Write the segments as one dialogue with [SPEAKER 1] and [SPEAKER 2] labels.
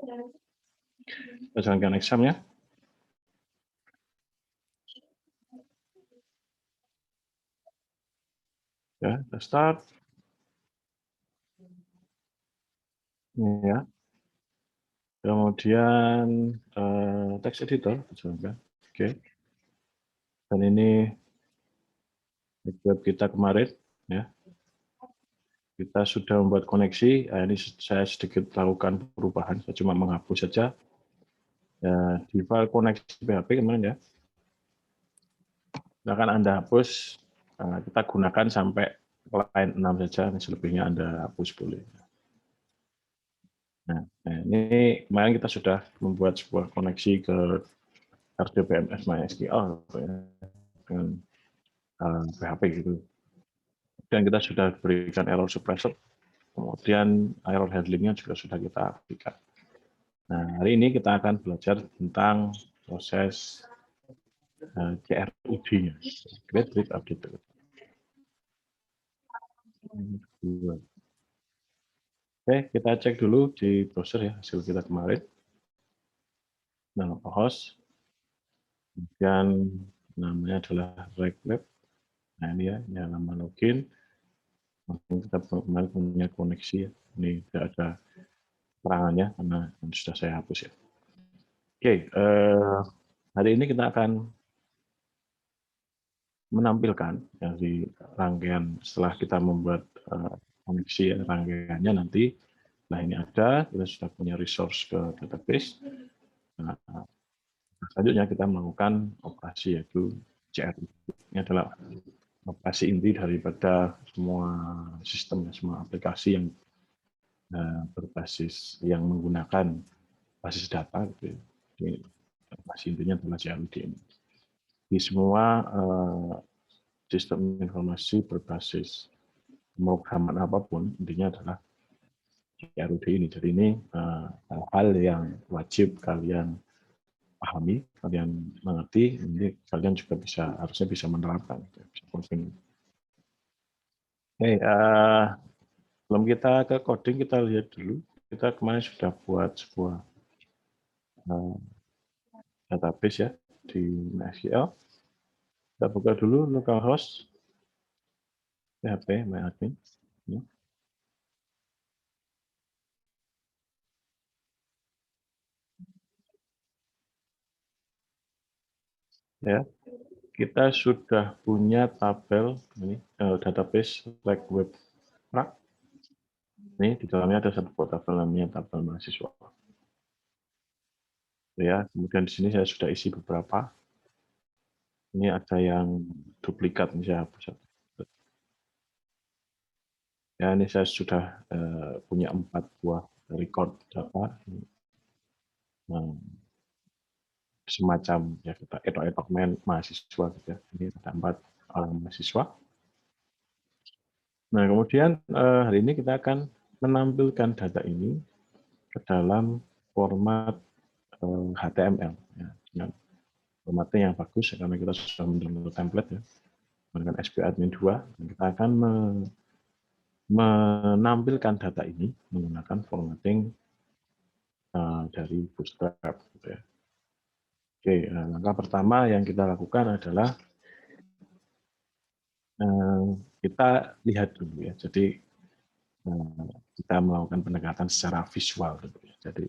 [SPEAKER 1] Kita jalankan exam ya. Ya, kita start. Ini ya. Kemudian text editor, jalankan. Oke. Dan ini web kita kemarin, ya. Kita sudah membuat koneksi. Nah, ini saya sedikit lakukan perubahan. Saya cuma menghapus saja. Ya, di file koneksi PHP kemarin ya. Silakan Anda hapus. Kita gunakan sampai line 6 saja. Selebihnya Anda hapus boleh. Nah, ini kemarin kita sudah membuat sebuah koneksi ke RDBMS MySQL ya, dengan PHP gitu. Dan kita sudah berikan error suppressor. Kemudian error handlingnya juga sudah kita aktifkan. Nah, hari ini kita akan belajar tentang proses CRUD-nya, Create Read Update. Oke, kita cek dulu di browser ya hasil kita kemarin. Nah, host, kemudian namanya adalah Web. Nah, ini ya, ini nama login. Kita kemarin punya koneksi ya. Ini tidak ada keterangannya karena sudah saya hapus ya. Oke, hari ini kita akan menampilkan ya, di rangkaian setelah kita membuat koneksi ya, rangkaiannya nanti. Nah, ini ada, kita sudah punya resource ke database. Nah, selanjutnya kita melakukan operasi yaitu CRUD. Ini adalah operasi inti daripada semua sistem, semua aplikasi yang berbasis yang menggunakan basis data. Gitu. Jadi, operasi intinya adalah CRUD ini. Di semua sistem informasi berbasis pemrograman apapun, intinya adalah CRUD ini. Jadi ini hal yang wajib kalian pahami, kalian mengerti, ini kalian juga harusnya bisa menerapkan. Oke, sebelum kita ke coding, kita lihat dulu. Kita kemarin sudah buat sebuah database ya di MySQL. Kita buka dulu localhost PHP MyAdmin. Ya, kita sudah punya tabel ini database like web rak. Ini di dalamnya ada satu tabel namanya tabel mahasiswa. Ya, kemudian di sini saya sudah isi beberapa. Ini ada yang duplikat, ini saya hapus. Ya, ini saya sudah punya 4 buah record data. Semacam ya kita etok-etok mahasiswa gitu ya. Ini ada 4 orang mahasiswa. Nah, kemudian hari ini kita akan menampilkan data ini ke dalam format HTML ya, dengan formatnya yang bagus karena kita sudah mendownload template ya dengan SPAdmin 2 dan kita akan menampilkan data ini menggunakan formatting dari Bootstrap gitu ya. Oke, langkah pertama yang kita lakukan adalah kita lihat dulu ya. Jadi kita melakukan pendekatan secara visual gitu ya. Jadi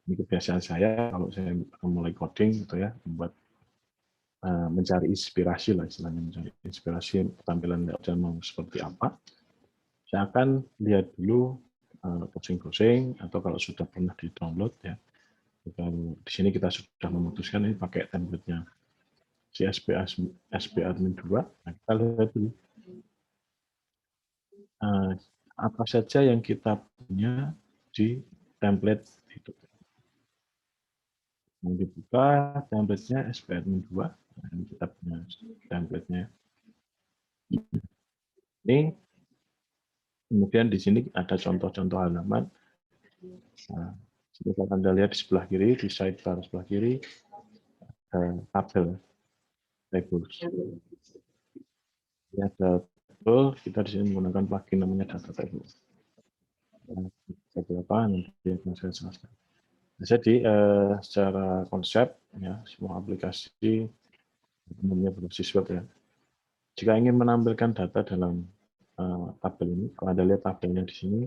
[SPEAKER 1] ini kebiasaan saya kalau saya mulai coding gitu ya, membuat mencari inspirasi lah istilahnya, mencari inspirasi tampilan web mau seperti apa. Saya akan lihat dulu browsing-browsing atau kalau sudah pernah di-download ya. Kalau di sini kita sudah memutuskan ini pakai template-nya si SPAdmin 2. Nah, kita lihat dulu apa saja yang kita punya di template itu. Yang dibuka template-nya SPAdmin 2. Nah, ini kita punya template-nya. Ini kemudian di sini ada contoh-contoh halaman. Nah, jika Anda lihat di sebelah kiri, di sidebar sebelah kiri, tabel tables. Ini ada tabel, kita di sini menggunakan plugin namanya data table. Beberapa nanti akan saya jelaskan. Jadi secara konsep ya semua aplikasi umumnya berbasis web ya. Jika ingin menampilkan data dalam tabel ini, kalau Anda lihat tabelnya di sini,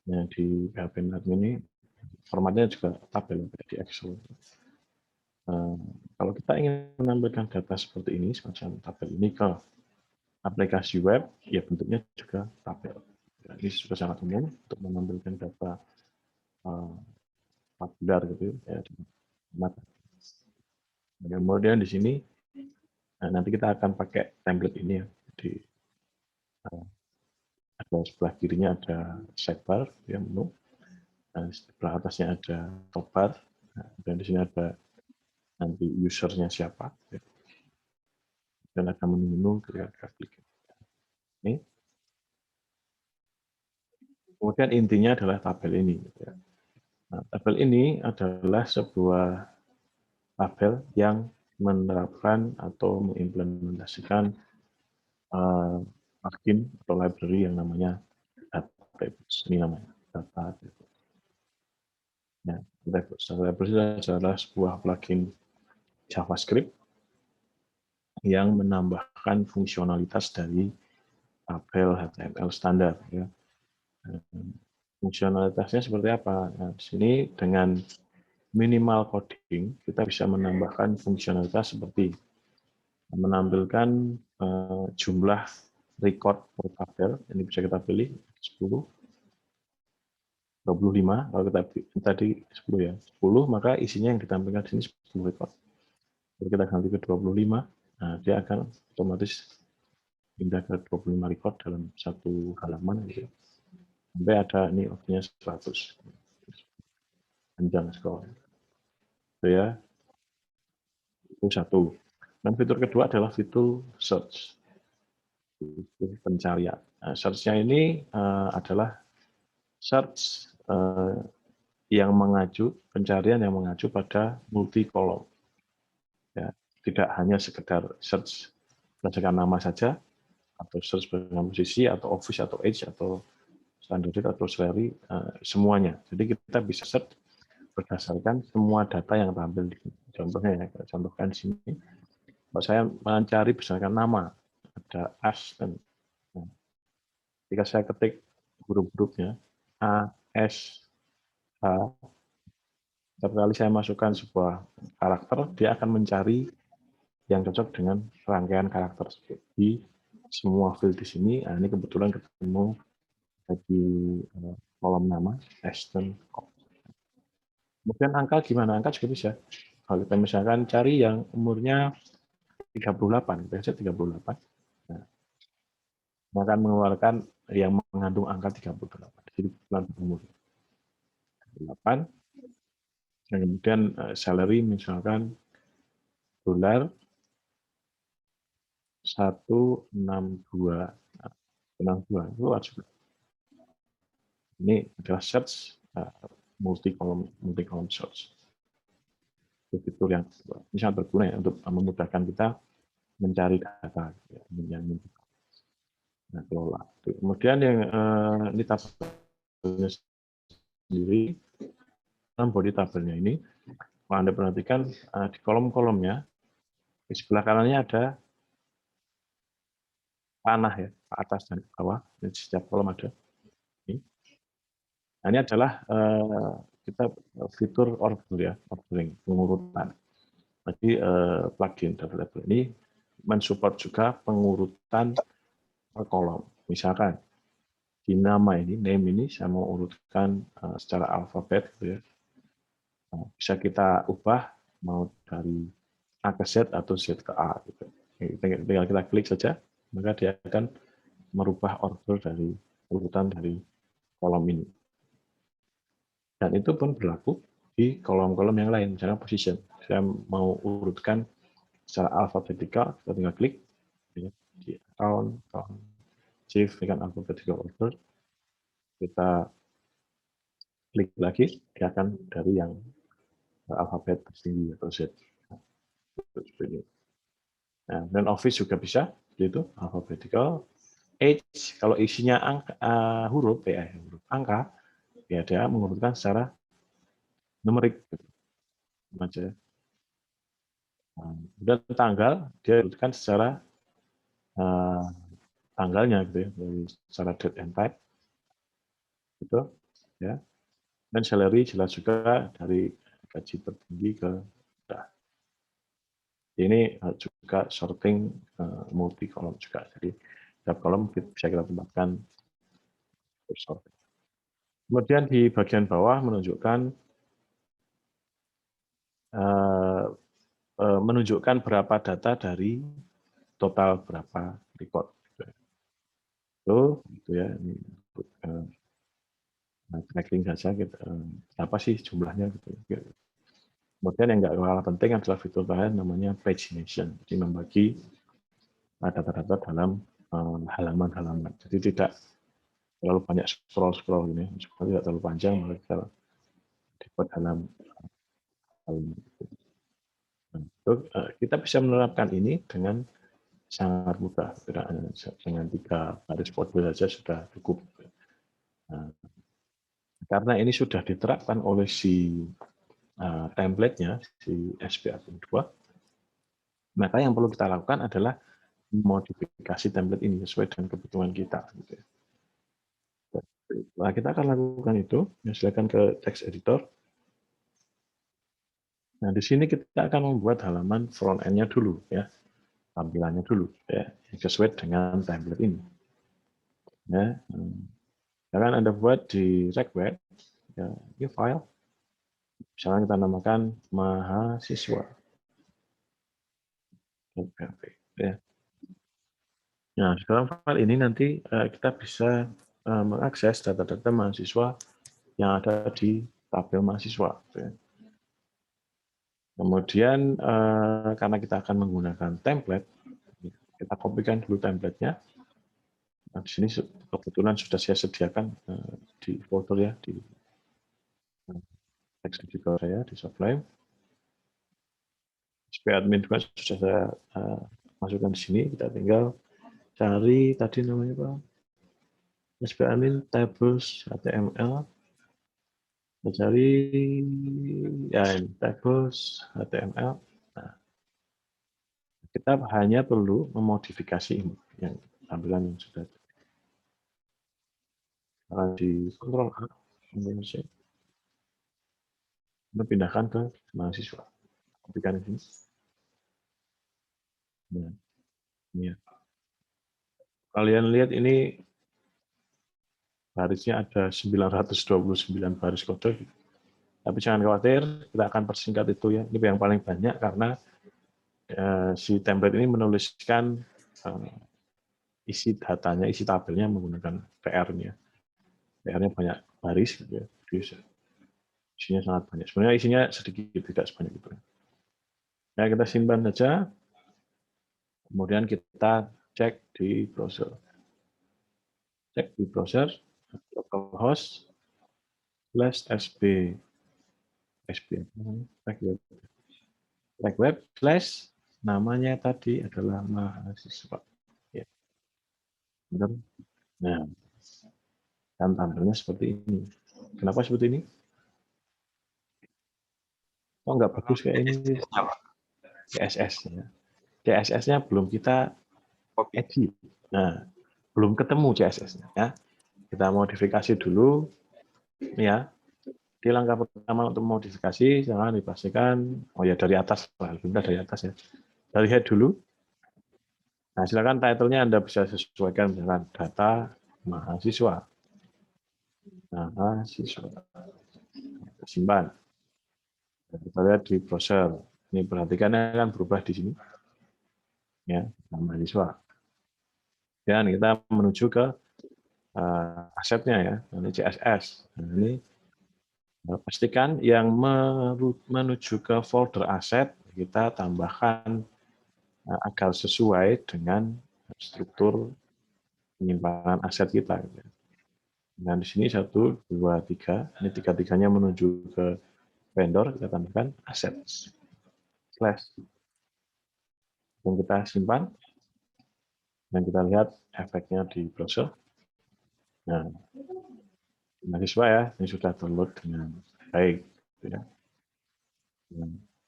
[SPEAKER 1] ya di PHP Admin ini formatnya juga tabel di Excel. Kalau kita ingin menampilkan data seperti ini, semacam tabel ini ke aplikasi web, ya bentuknya juga tabel. Ya, ini sudah sangat umum untuk menampilkan data tabular gitu ya. Kemudian di sini nanti kita akan pakai template ini ya. Di ada sebelah kirinya ada sidebar ya menu, dan sebelah atasnya ada top bar, dan di sini ada nanti usernya siapa, ya. Dan ada menu-menu ketika klik. Ini. Kemudian intinya adalah tabel ini. Ya. Nah, tabel ini adalah sebuah tabel yang menerapkan atau mengimplementasikan plugin atau library yang namanya data tables. Ini namanya data tables. Ya, library adalah sebuah plugin JavaScript yang menambahkan fungsionalitas dari tabel HTML standar. Ya. Fungsionalitasnya seperti apa? Nah, di sini dengan minimal coding kita bisa menambahkan fungsionalitas seperti menampilkan jumlah record per tabel, ini bisa kita pilih 10, 25, kalau kita tadi 10 ya, 10 maka isinya yang ditampilkan di sini 10 record. Kalau kita ganti ke 25, nah dia akan otomatis pindah ke 25 record dalam satu halaman gitu. Sampai ada ini opsinya 100. Panjang scroll. Itu ya, itu satu. Dan fitur kedua adalah fitur search. Fitur pencarian. Nah, search-nya ini adalah search yang mengacu, pencarian yang mengacu pada multi kolom. Ya, tidak hanya sekedar search berdasarkan nama saja, atau search berdasarkan posisi, atau office, atau age, atau standard, atau salary, semuanya. Jadi kita bisa search berdasarkan semua data yang tampil di sini. Contohnya ya, contohkan di sini. Kalau saya mencari berdasarkan nama, ada Ashton. Nah, jika saya ketik huruf-hurufnya A, S, H, setiap kali saya masukkan sebuah karakter, dia akan mencari yang cocok dengan rangkaian karakter di semua field di sini. Nah, ini kebetulan ketemu di kolom nama Ashton. Kemudian angka gimana? Angka juga bisa. Kalau kita misalkan cari yang umurnya 38, biasa 38. Nah, akan mengeluarkan yang mengandung angka 38. Jadi bulan umur 8. Dan kemudian salary misalkan dolar 162. 62 itu juga. Ini adalah search multi column search. Itu fitur yang ini sangat berguna ya untuk memudahkan kita mencari data yang nah, kelola. Kemudian yang ini tabelnya sendiri, body tabelnya ini, kalau Anda perhatikan di kolom-kolomnya, di sebelah kanannya ada panah ya, ke atas dan ke bawah, di setiap kolom ada. Ini. Nah, ini adalah kita fitur order ya, ordering, pengurutan. Jadi plugin data label ini mensupport juga pengurutan per kolom. Misalkan di nama ini, name ini saya mau urutkan secara alfabet, gitu ya. Nah, bisa kita ubah mau dari A ke Z atau Z ke A. Gitu. Tinggal kita klik saja, maka dia akan merubah order dari urutan dari kolom ini. Dan itu pun berlaku di kolom-kolom yang lain, misalnya position. Saya mau urutkan secara alfabetikal, kita tinggal klik ya, di account, shift dengan alphabetical order, kita klik lagi, dia akan dari yang alfabet tertinggi atau Z. Nah, dan Office juga bisa, itu alphabetical. Age, kalau isinya angka, huruf, huruf angka, ya dia mengurutkan secara numerik gitu aja. Nah, kemudian tanggal dia sebutkan secara tanggalnya gitu ya, dari secara date and time gitu ya. Dan salary jelas juga dari gaji tertinggi ke rendah. Ini juga sorting multi kolom juga. Jadi setiap kolom bisa kita tempatkan sorting. Kemudian di bagian bawah menunjukkan berapa data dari total berapa record. Itu ya, ini tracking saja gitu. Apa sih jumlahnya gitu. Kemudian yang nggak kalah penting adalah fitur terakhir namanya pagination. Jadi membagi data-data dalam halaman-halaman. Jadi tidak terlalu banyak scroll ini, supaya tidak terlalu panjang, maka kita dibuat dalam halaman. Kita bisa menerapkan ini dengan sangat mudah. Dengan 3 baris kode saja sudah cukup. Nah, karena ini sudah diterapkan oleh si template-nya, si SPA.2, maka yang perlu kita lakukan adalah modifikasi template ini sesuai dengan kebutuhan kita. Nah, kita akan lakukan itu. Silakan ke text editor. Nah, di sini kita akan membuat halaman front end-nya dulu, ya, tampilannya dulu, ya, sesuai dengan template ini. Ya, akan Anda buat di React, ya, ini file. Misalnya kita namakan mahasiswa. Ya. Nah, sekarang file ini nanti kita bisa mengakses data-data mahasiswa yang ada di tabel mahasiswa. Ya. Kemudian karena kita akan menggunakan template, kita kopikan dulu template-nya. Nah, di sini kebetulan sudah saya sediakan di folder ya, di text editor saya di Sublime. SPAdmin juga sudah saya masukkan di sini. Kita tinggal cari tadi namanya apa? SPAdmin tables HTML. Kita cari ya ini, tables HTML. Nah, kita hanya perlu memodifikasi ini yang tampilan yang sudah di Ctrl A, Indonesia. Kita pindahkan ke mahasiswa. Kopikan di sini. Nah, ini ya. Kalian lihat ini barisnya ada 929 baris kode. Tapi jangan khawatir, kita akan persingkat itu ya. Ini yang paling banyak karena si template ini menuliskan isi datanya, isi tabelnya menggunakan PR-nya. PR-nya banyak baris gitu ya. Jadi isinya sangat banyak. Sebenarnya isinya sedikit, tidak sebanyak itu. Nah, kita simpan saja. Kemudian kita cek di browser. Cek di browser localhost /sb web slash namanya tadi adalah mahasiswa. Ya. Benar? Nah, dan tampilnya seperti ini. Kenapa seperti ini? Oh, nggak bagus kayak ini. CSS. Ya. CSS-nya belum kita edit. Nah, belum ketemu CSS-nya. Ya. Kita modifikasi dulu. Ya. Di langkah pertama untuk modifikasi, jangan dipastikan, oh ya dari atas, lebih mudah dari atas ya. Dari head dulu. Nah, silakan title-nya Anda bisa sesuaikan dengan data mahasiswa. Mahasiswa. Simpan. Kita lihat di browser. Ini perhatikan akan berubah di sini. Ya, mahasiswa. Dan kita menuju ke asetnya ya, ini CSS. Nah, ini pastikan yang menuju ke folder aset kita tambahkan agar sesuai dengan struktur penyimpanan aset kita. Nah, di sini 1, 2, 3. Ini 3-3-nya menuju ke vendor, kita tambahkan aset. Slash. Dan kita simpan. Dan kita lihat efeknya di browser. Nah, mahasiswa ya, ini sudah download dengan baik. Ya.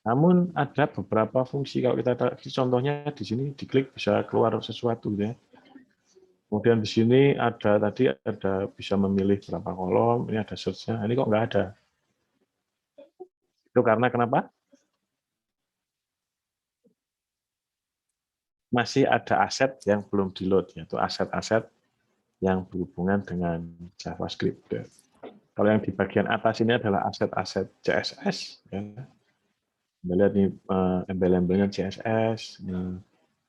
[SPEAKER 1] Namun ada beberapa fungsi kalau kita contohnya di sini diklik bisa keluar sesuatu ya. Kemudian di sini ada tadi ada bisa memilih berapa kolom, ini ada search-nya, ini kok nggak ada. Itu karena kenapa? Masih ada aset yang belum di-load, yaitu aset-aset yang berhubungan dengan JavaScript. Ya. Kalau yang di bagian atas ini adalah aset-aset CSS. Ya. Anda lihat nih embel-embelnya CSS,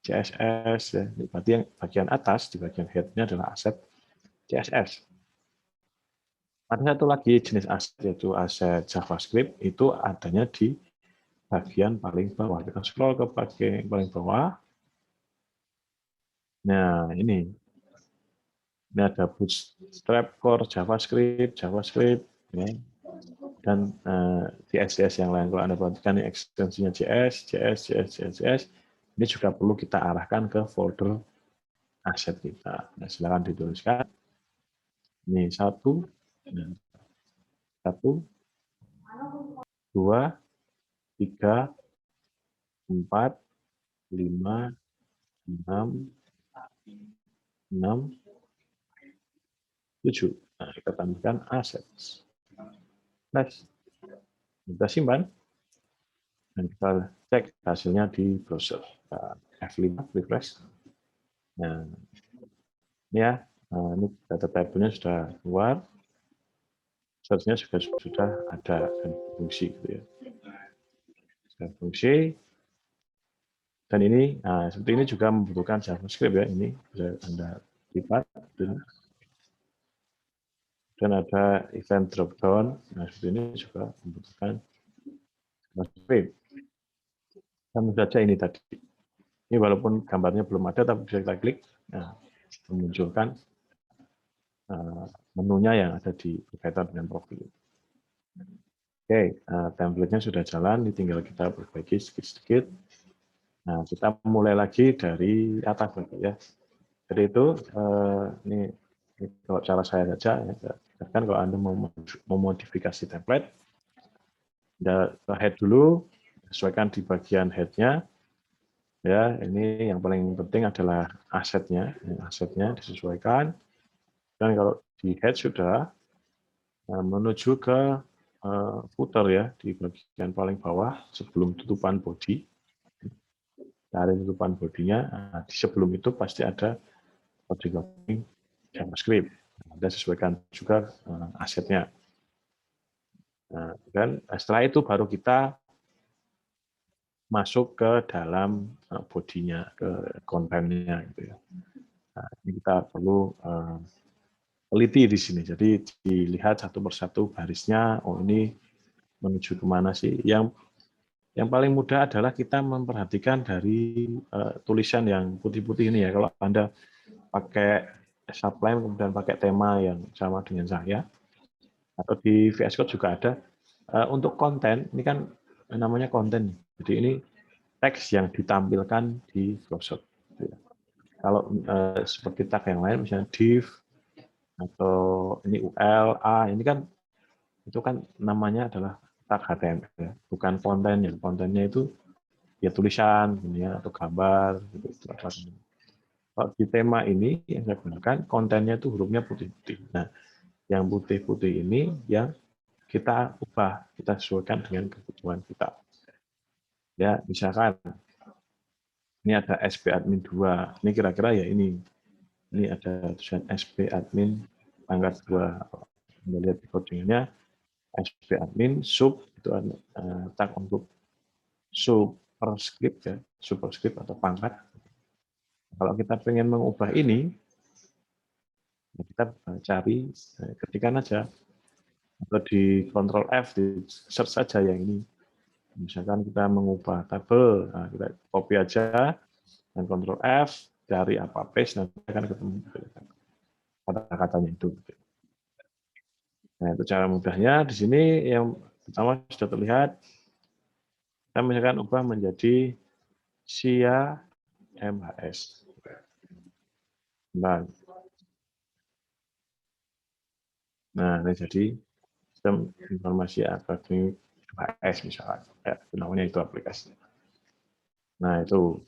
[SPEAKER 1] CSS. Ya. Berarti yang bagian atas, di bagian head-nya adalah aset CSS. Ada satu lagi jenis aset, yaitu aset JavaScript, itu adanya di bagian paling bawah. Kita scroll ke bagian paling bawah. Nah, ini ada Bootstrap Core JavaScript, ya, dan CSS yang lain. Kalau Anda perhatikan ini ekstensinya JS, ini juga perlu kita arahkan ke folder aset kita. Nah, silakan dituliskan. Ini satu, dua, tiga, empat, lima, enam, tujuh. Nah, kita tambahkan assets. Next. Kita simpan dan kita cek hasilnya di browser. F5 refresh. Nah, ini ya, ini data tabelnya sudah keluar, search-nya juga sudah ada dan fungsi gitu ya. Sudah fungsi. Dan ini, seperti ini juga membutuhkan JavaScript ya. Ini bisa Anda lihat. Dan ada event dropdown. Nah, seperti ini juga membutuhkan JavaScript. Sama saja ini tadi. Ini walaupun gambarnya belum ada, tapi bisa kita klik, nah, memunculkan menunya yang ada di berkaitan dengan profil. Oke, template-nya sudah jalan, ini tinggal kita perbaiki sedikit-sedikit. Nah, kita mulai lagi dari atas lagi ya. Jadi itu, ini kalau cara saya saja, ya, kan kalau Anda mau memodifikasi template, Anda head dulu, sesuaikan di bagian head-nya. Ya, ini yang paling penting adalah asetnya. Asetnya disesuaikan. Dan kalau di head sudah, menuju ke footer ya, di bagian paling bawah sebelum tutupan body. Dari tutupan bodinya, di sebelum itu pasti ada body coding JavaScript. Anda sesuaikan juga asetnya. Dan setelah itu baru kita masuk ke dalam bodinya, ke kontennya gitu ya. Nah, ini kita perlu teliti di sini. Jadi dilihat satu persatu barisnya. Oh, ini menuju kemana sih? Yang paling mudah adalah kita memperhatikan dari tulisan yang putih-putih ini ya. Kalau Anda pakai subline kemudian pakai tema yang sama dengan saya, atau di VS Code juga ada. Untuk konten, ini kan namanya konten. Jadi ini teks yang ditampilkan di browser. Kalau seperti tag yang lain, misalnya div, atau ini UL, A, ini kan itu kan namanya adalah tag HTML, ya. Bukan kontennya. Kontennya itu ya tulisan, ya, atau gambar. Gitu. Kalau di tema ini yang saya gunakan, kontennya itu hurufnya putih-putih. Nah, yang putih-putih ini yang kita ubah, kita sesuaikan dengan kebutuhan kita. Ya, misalkan ini ada SP admin 2. Ini kira-kira ya ini. Ini ada tulisan SP admin pangkat 2. Anda lihat di codingnya, SP admin sub itu ada tag untuk superscript ya, superscript atau pangkat. Kalau kita pengen mengubah ini, kita cari, ketikkan aja atau di Ctrl F, di search saja yang ini. Misalkan kita mengubah tabel, nah kita copy aja dan Ctrl F, cari apa paste, nanti akan ketemu kata-katanya itu. Nah, itu cara mudahnya. Di sini yang pertama sudah terlihat, kita misalkan ubah menjadi SIA MHS. Nah, ini jadi sistem informasi akademik HS misalkan, ya, namanya itu aplikasi. Nah itu,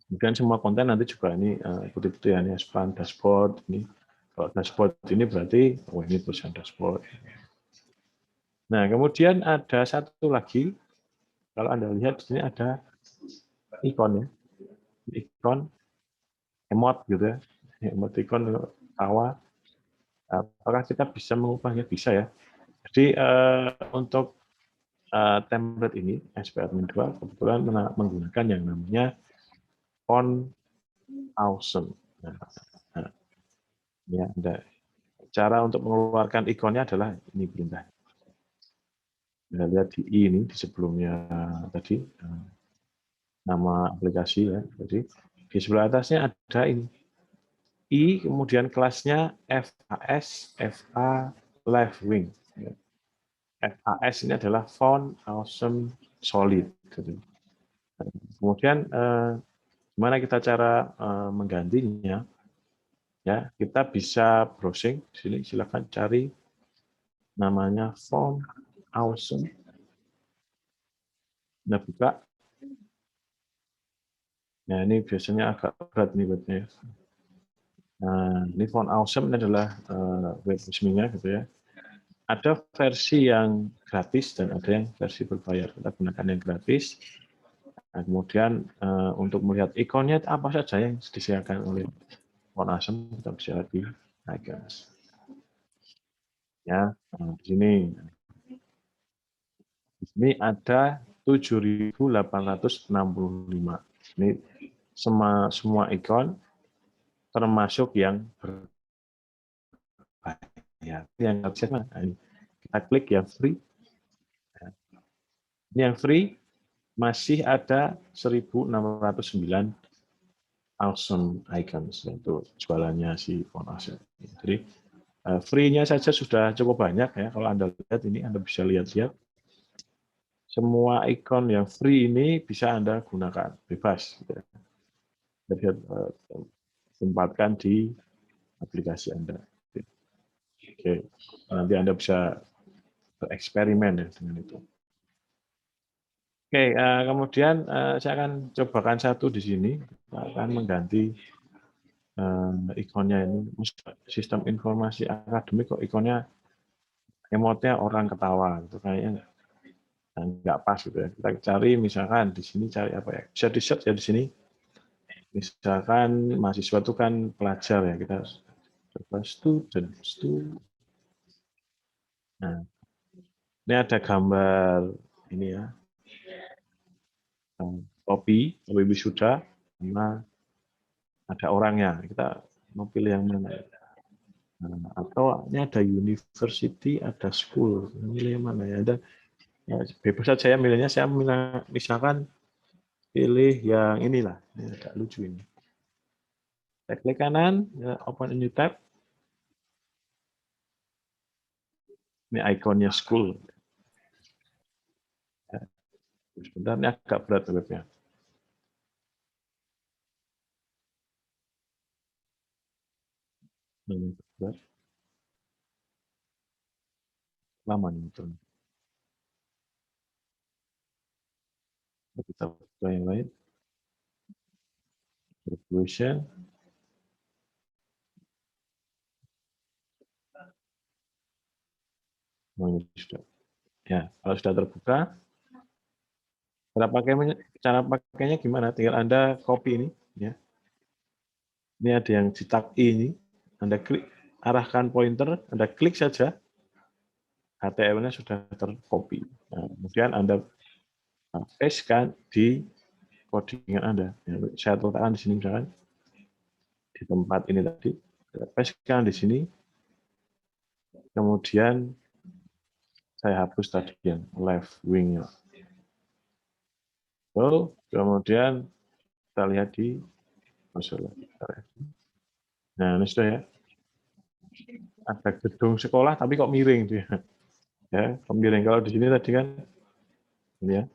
[SPEAKER 1] kemudian semua konten nanti juga ini ikuti ya, ini span dashboard ini. Kalau dashboard ini berarti ini tulisan dashboard. Nah kemudian ada satu lagi, kalau Anda lihat di sini ada ikon ya, ikon emot gitu ya, emoticon tawa. Apakah kita bisa mengubahnya? Bisa ya. Jadi untuk template ini SPAdmin 2 kebetulan menggunakan yang namanya font awesome. Nah, ya, ada cara untuk mengeluarkan ikonnya adalah ini perintah. Anda lihat di I ini di sebelumnya tadi nama aplikasi ya. Jadi di sebelah atasnya ada ini I, kemudian kelasnya FAS, FA Live Wing. FAS ini adalah Font Awesome Solid. Kemudian gimana kita cara menggantinya? Ya, kita bisa browsing di sini. Silakan cari namanya Font Awesome. Nah, buka. Nah, ini biasanya agak berat nih webnya. Nah, ini Font Awesome ini adalah web resminya gitu ya. Ada versi yang gratis dan ada yang versi berbayar. Kita gunakan yang gratis. Nah, kemudian untuk melihat ikonnya apa saja yang disediakan oleh Font Awesome, kita bisa lihat di icons. Ya, di sini ada 7.865. Ini semua ikon termasuk yang berbayar. Yang gratis mana? Kita klik yang free. Ini yang free masih ada 1.609 awesome icons untuk jualannya si Font Awesome. Jadi free-nya saja sudah cukup banyak ya. Kalau Anda lihat ini, Anda bisa lihat-lihat semua ikon yang free ini bisa Anda gunakan bebas. Jadi tempatkan di aplikasi Anda. Oke, nanti Anda bisa bereksperimen ya dengan itu. Oke, kemudian saya akan cobakan satu di sini, akan mengganti ikonnya ini. Sistem informasi akademik kok ikonnya emotnya orang ketawa, gitu kayaknya nggak pas gitu ya. Kita cari misalkan di sini cari apa ya? Bisa di search ya di sini. Misalkan mahasiswa itu kan pelajar ya, kita coba student. Nah, ini ada gambar ini ya, topi wisuda, sama ada orangnya. Kita mau pilih yang mana? Nah, atau ini ada university, ada school. Milih yang mana ya? Ada ya, bebas saja ya milihnya. Saya misalkan pilih yang inilah. Ini agak lucu ini. Saya klik kanan, ya, open a new tab. Ini ikonnya school. Ya, sebentar, ini agak berat webnya. Berat. Lama nih. Kita buka yang lain. Resolution. Ya, kalau sudah terbuka, cara pakainya gimana? Tinggal Anda copy ini, ya. Ini ada yang cetak I ini, Anda klik, arahkan pointer, Anda klik saja, HTML-nya sudah tercopy. Nah, kemudian Anda paste-kan di codingan Anda. Ya, saya letakkan di sini misalkan di tempat ini tadi, paste-kan di sini, kemudian saya hapus tadi yang left wing. So, kemudian kita lihat di masalah. Nah, ini sudah ya. Ada gedung sekolah tapi kok miring dia. Ya, miring. Kalau di sini tadi kan ini ya.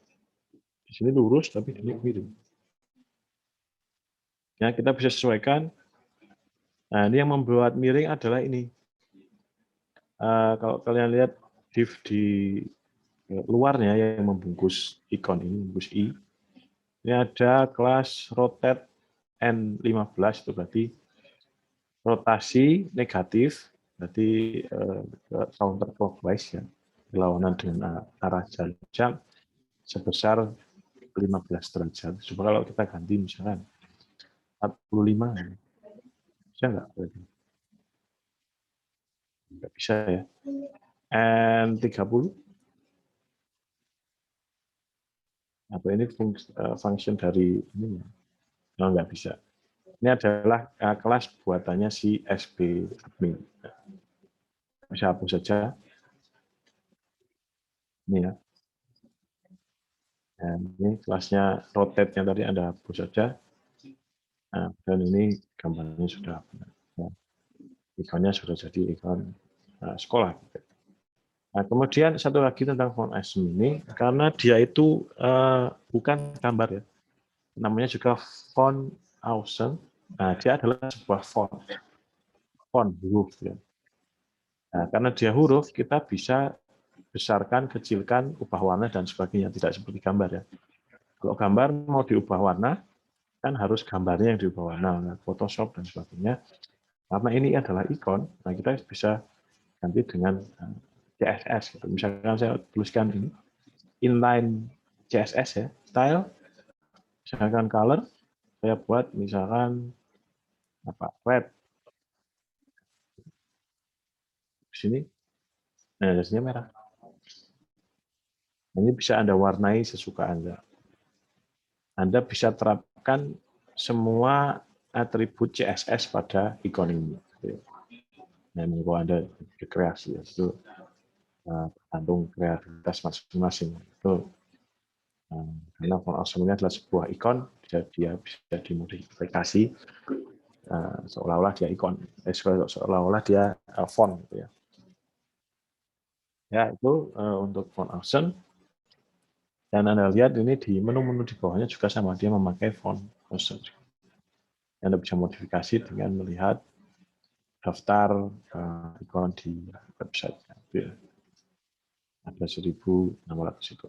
[SPEAKER 1] Di sini lurus tapi di sini miring. Ya, kita bisa sesuaikan. Nah, ini yang membuat miring adalah ini. Kalau kalian lihat div di luarnya yang membungkus ikon ini, membungkus I. Ini ada kelas rotate N15, itu berarti rotasi negatif, berarti counterclockwise ya, berlawanan dengan arah jarum jam sebesar 15 derajat. Coba kalau kita ganti misalkan 45, bisa nggak? Nggak bisa ya. N30, atau ini function dari ini ya? Oh, nggak bisa. Ini adalah kelas buatannya si SB admin. Bisa hapus saja. Ini ya. Dan ini kelasnya rotate yang tadi Anda hapus saja. Nah, dan ini gambarnya sudah benar. Ya. Ikonnya sudah jadi ikon sekolah. Nah, kemudian satu lagi tentang font Asm ini, karena dia itu bukan gambar ya, namanya juga font Awesome. Nah, dia adalah sebuah font huruf ya. Nah, karena dia huruf, kita bisa besarkan, kecilkan, ubah warna dan sebagainya, tidak seperti gambar ya. Kalau gambar mau diubah warna, kan harus gambarnya yang diubah warna, Photoshop dan sebagainya. Karena ini adalah ikon, nah kita bisa ganti dengan CSS. Gitu. Misalkan saya tuliskan ini, inline CSS ya, style, misalkan color, saya buat misalkan apa red di sini, nah di sini merah. Ini bisa Anda warnai sesuka Anda. Anda bisa terapkan semua atribut CSS pada ikon ini. Nah, kalau Anda berkreasi, itu tergantung kreativitas masing-masing. Itu karena font awesome ini adalah sebuah ikon, dia bisa dimodifikasi seolah-olah dia ikon, seolah-olah dia font. Gitu ya. Ya, itu untuk font awesome. Dan Anda lihat ini di menu-menu di bawahnya juga sama, dia memakai font awesome. Anda bisa modifikasi dengan melihat daftar ikon di website. Ada 1.600 itu.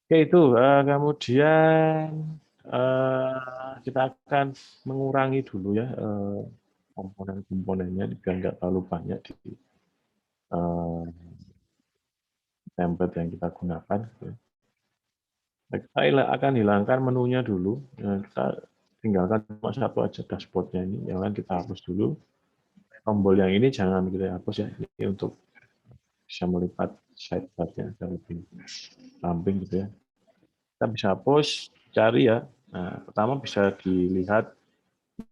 [SPEAKER 1] Oke, itu kemudian kita akan mengurangi dulu ya komponen-komponennya biar nggak terlalu banyak di template yang kita gunakan. Kita akan hilangkan menunya dulu. Kita tinggalkan cuma satu aja dashboard-nya ini. Yang lain kita hapus dulu. Tombol yang ini jangan kita hapus ya. Ini untuk bisa melipat sidebar-nya agar lebih ramping gitu ya. Kita bisa hapus, cari ya. Nah, pertama bisa dilihat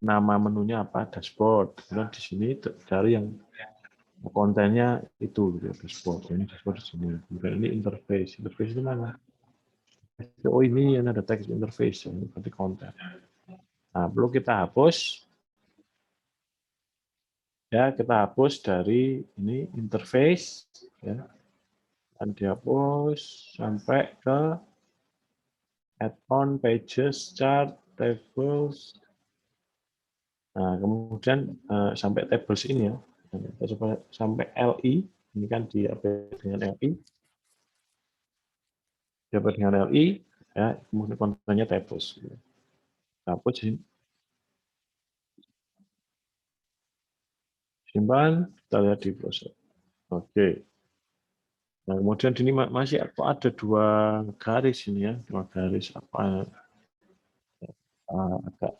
[SPEAKER 1] nama menunya apa, dashboard. Kemudian di sini cari yang kontennya itu gitu, dashboard. Ini dashboard di sini. Kemudian ini interface. Interface itu mana? Oh ini yang ada text interface, ini berarti konten. Nah, perlu kita hapus. Ya, kita hapus dari ini interface ya. Dan dihapus sampai ke add-on, pages, chart, tables. Nah, kemudian sampai tables ini ya. Kita coba sampai LI, ini kan di-update dengan LI. Di-update dengan LI, ya, kemudian kontennya tables. Hapus sini. Simpan, kita lihat di browser. Oke. Nah, kemudian ini masih ada dua garis ini ya, dua garis apa agak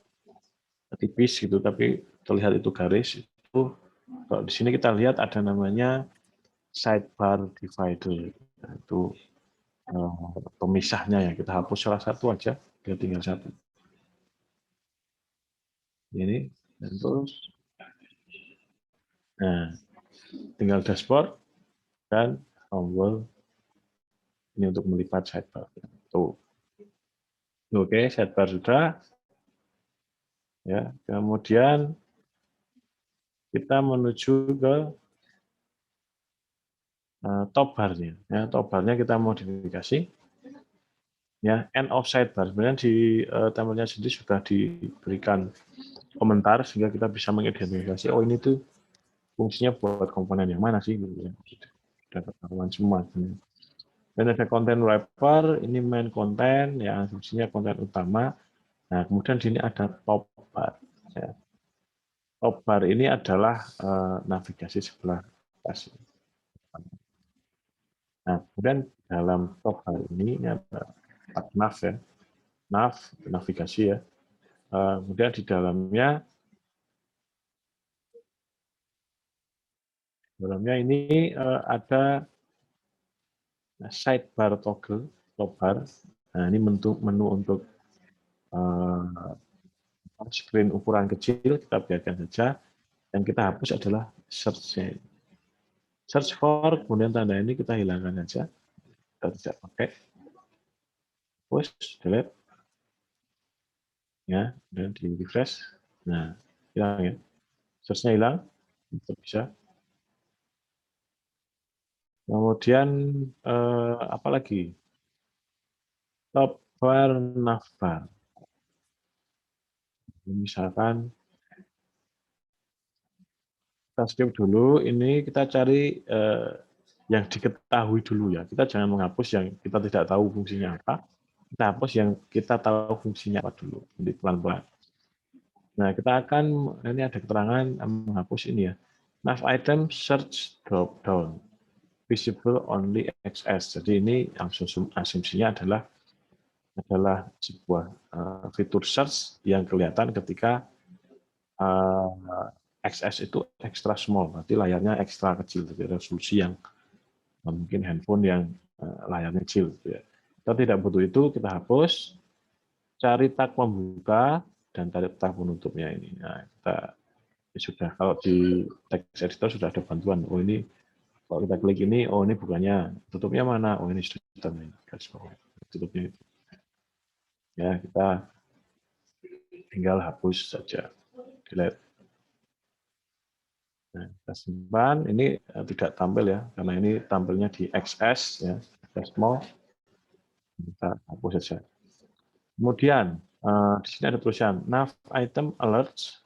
[SPEAKER 1] tipis gitu, tapi terlihat itu garis itu. Kalau di sini kita lihat ada namanya sidebar divider, nah, itu pemisahnya ya. Kita hapus salah satu aja, dia tinggal satu. Ini dan terus, nah tinggal dashboard dan tombol ini untuk melipat sidebar. Tuh. Oke, sidebar sudah. Ya, kemudian kita menuju ke top bar-nya. Ya, top bar-nya kita modifikasi. Ya, end of sidebar. Sebenarnya di template-nya sendiri sudah diberikan komentar sehingga kita bisa mengidentifikasi. Oh ini tuh fungsinya buat komponen yang mana sih? Sudah ketahuan semua. Dan ada konten wrapper, ini main konten, yang asumsinya konten utama. Nah, kemudian di sini ada top bar. Ya. Top bar ini adalah navigasi sebelah atas. Nah, kemudian dalam top bar ini ada nav ya, navigasi ya. Kemudian di dalamnya ini ada sidebar toggle, top bar. Nah, ini menu untuk screen ukuran kecil, kita biarkan saja. Yang kita hapus adalah search-nya. Search for, kemudian tanda ini kita hilangkan saja. Kita tidak pakai. Push, delete. Ya, dan di refresh. Nah, hilang ya. Search-nya hilang. Itu bisa. Kemudian apa lagi? Top bar, navbar. Misalkan kita skip dulu, ini kita cari yang diketahui dulu ya. Kita jangan menghapus yang kita tidak tahu fungsinya apa. Kita hapus yang kita tahu fungsinya apa dulu. Jadi pelan-pelan. Nah, kita akan, ini ada keterangan menghapus ini ya. Nav item search drop down. Visible only XS. Jadi ini asumsinya adalah sebuah fitur search yang kelihatan ketika XS itu extra small, berarti layarnya ekstra kecil, jadi resolusi yang mungkin handphone yang layarnya kecil. Gitu ya. Kita tidak butuh itu, kita hapus, cari tag pembuka dan cari tag penutupnya ini. Nah, kita sudah kalau di text editor sudah ada bantuan. Oh ini kalau kita klik ini, oh ini bukannya tutupnya mana? Oh ini sudah garis bawah tutupnya itu. Ya kita tinggal hapus saja, delete. Nah, kita simpan. Ini tidak tampil ya, karena ini tampilnya di XS ya, small. Kita hapus saja. Kemudian di sini ada tulisan nav item alerts.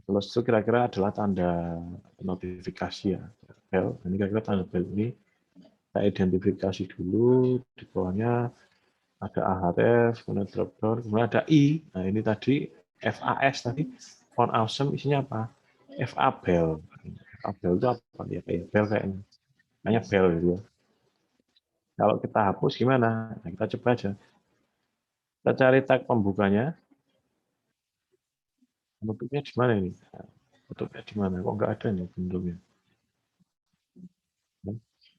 [SPEAKER 1] Plus itu kira-kira adalah tanda notifikasi ya, bell. Ini kira-kira tanda bell ini kita identifikasi dulu. Di bawahnya ada ahref, kemudian drop down, kemudian ada i. Nah ini tadi FAS tadi on awesome isinya apa? FA bell. FA bell itu apa ya? Kayak bell kayaknya bell gitu ya. Kalau kita hapus gimana? Nah, kita coba aja. Kita cari tag pembukanya. Penutupnya di mana ini? Penutupnya di mana? Kok nggak ada nih penutupnya?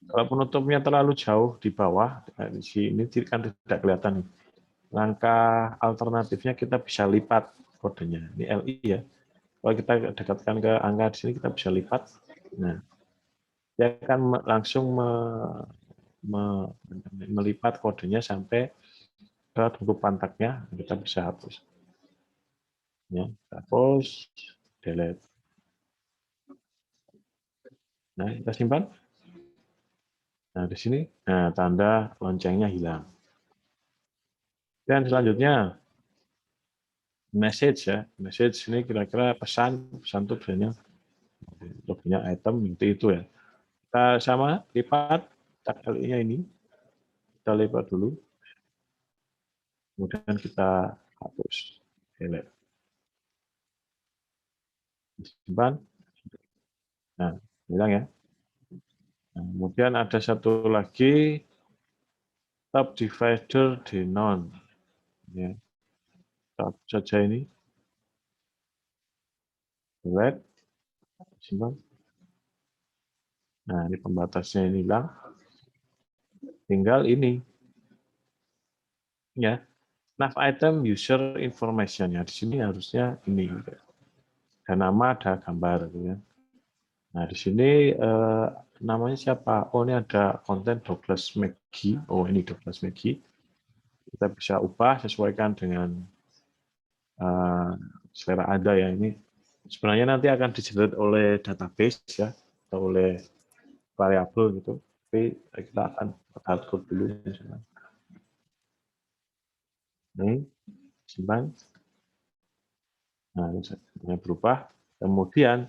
[SPEAKER 1] Kalau penutupnya terlalu jauh di bawah, di sini kan tidak kelihatan. Langkah alternatifnya kita bisa lipat kodenya. Ini LI ya. Kalau kita dekatkan ke angka di sini, kita bisa lipat. Nah, dia akan langsung melipat kodenya sampai ke tutup pantaknya. Kita bisa hapus. Ya, hapus, delete. Nah, kita simpan. Nah, di sini, nah, tanda loncengnya hilang. Dan selanjutnya, message ya. Message ini kira-kira pesan tuh biasanya logonya item itu ya. Kita sama lipat tag LI-nya ini. Kita lipat dulu. Kemudian kita hapus. Delete. Simpan. Nah, hilang ya. Nah, kemudian ada satu lagi top divider denon. Ya. Tab saja ini. Delete. Simpan. Nah, ini pembatasnya ini hilang. Tinggal ini. Ya. Nav item user information ya. Di sini harusnya ini. Ada nama, ada gambar gitu ya. Nah, di sini namanya siapa? Oh, ini ada konten Douglas McGee. Oh, ini Douglas McGee. Kita bisa ubah sesuaikan dengan selera Anda ya. Ini sebenarnya nanti akan di-generate oleh database ya, atau oleh variabel gitu. Tapi kita akan hardcode dulu. Ini simpan. Nah, ini berubah. Kemudian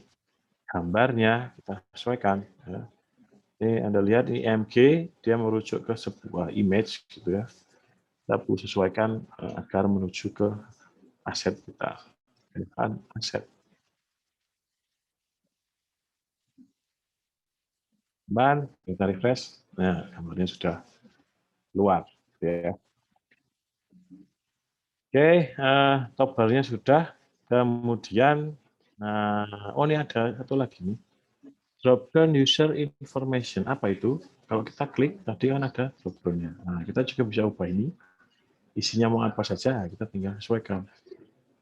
[SPEAKER 1] gambarnya kita sesuaikan. Ya. Ini Anda lihat ini IMG, dia merujuk ke sebuah image gitu ya. Kita perlu sesuaikan agar menuju ke aset kita. Bukan aset. Kita refresh. Nah, gambarnya sudah keluar. Ya. Oke, top bar-nya sudah. Kemudian, oh ini ada satu lagi nih. Drop down user information. Apa itu? Kalau kita klik, tadi kan ada drop down-nya. Nah, kita juga bisa ubah ini. Isinya mau apa saja, kita tinggal sesuaikan.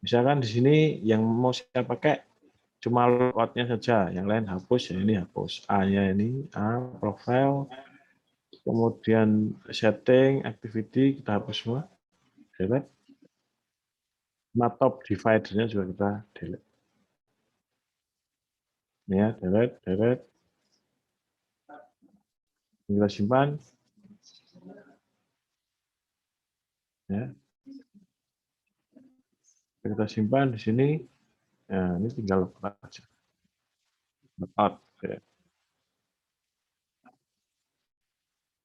[SPEAKER 1] Misalkan di sini yang mau saya pakai cuma layout-nya saja, yang lain hapus, ya ini hapus. A-nya ini, A, profile, kemudian setting, activity, kita hapus semua. Delete. Nah, top divider-nya juga kita delete. Ya, delete, delete. Kita simpan. Ya. Kita simpan di sini. Nah, ini tinggal lepas aja. Out. Ya.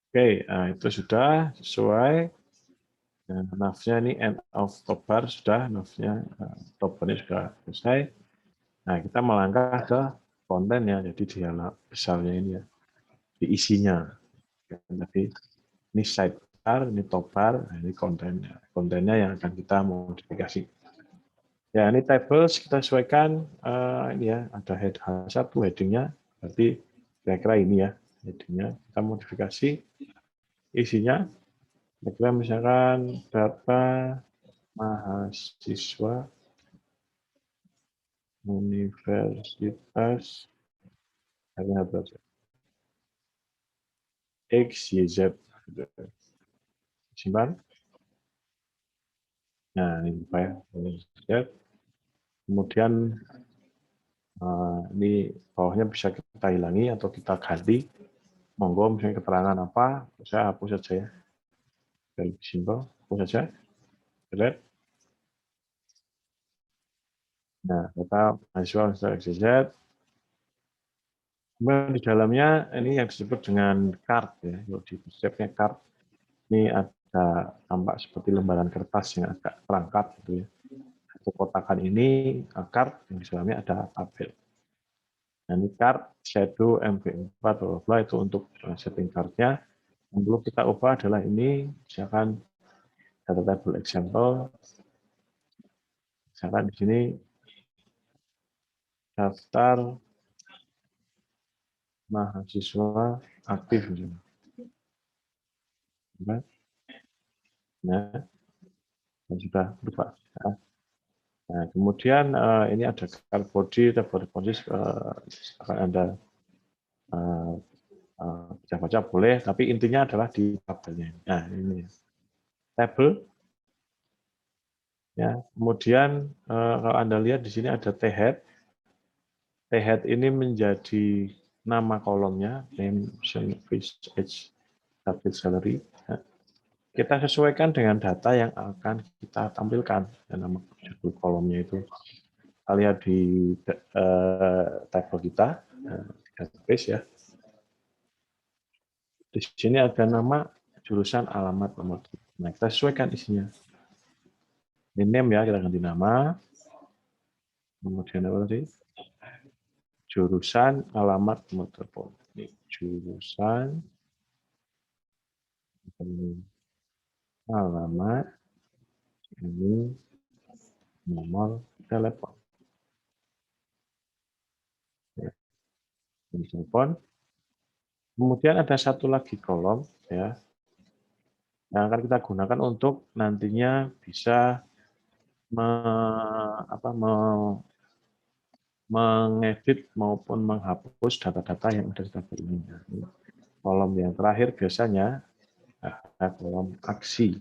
[SPEAKER 1] Oke, itu sudah sesuai. Nah, navnya ini end of top bar sudah, navnya top bar-nya sudah selesai. Nah, kita melangkah ke konten ya, jadi di halaman besarnya ini ya, di isinya. Jadi ini sidebar, ini top bar, nah, ini kontennya. Kontennya yang akan kita modifikasi. Ya, ini tables kita sesuaikan. Ini ya, ada head H1 heading-nya, berarti kira-kira ini ya heading-nya. Kita modifikasi isinya. Kira-kira misalkan data mahasiswa Universitas X, Y, Z. Simpan. Nah, ini file Z. Kemudian ini bawahnya bisa kita hilangi atau kita ganti. Monggo misalnya keterangan apa, saya hapus saja ya. Lebih simpel, hapus saja. Delete. Nah, kita mahasiswa Universitas X, Y, Z. Kemudian di dalamnya ini yang disebut dengan card ya. Kalau di konsepnya card, ini ada tampak seperti lembaran kertas yang agak terangkat gitu ya. Satu kotakan ini card yang di dalamnya ada tabel. Nah, ini card shadow MV4 itu untuk setting card-nya. Yang perlu kita ubah adalah ini, misalkan data table example, misalkan di sini daftar mahasiswa aktif misalnya. Nah, sudah berubah. Nah, kemudian ini ada card body, table responses, akan Anda baca-baca boleh, tapi intinya adalah di tabelnya. Nah, ini table. Ya, kemudian kalau Anda lihat di sini ada T-head. T-head ini menjadi nama kolomnya, name, fish, age, subject, salary. Nah, kita sesuaikan dengan data yang akan kita tampilkan. Dan nama judul kolomnya itu kita lihat di table kita, database ya. Di sini ada nama, jurusan, alamat, nomor. Nah, kita sesuaikan isinya. Ini name ya, kita ganti nama. Kemudian apa tadi? Jurusan, alamat, nomor telepon. Ini jurusan, alamat, ini nomor telepon. Ya, ini telepon. Kemudian ada satu lagi kolom ya yang akan kita gunakan untuk nantinya bisa mengedit maupun menghapus data-data yang ada di tabel ini. Kolom yang terakhir biasanya ada kolom aksi.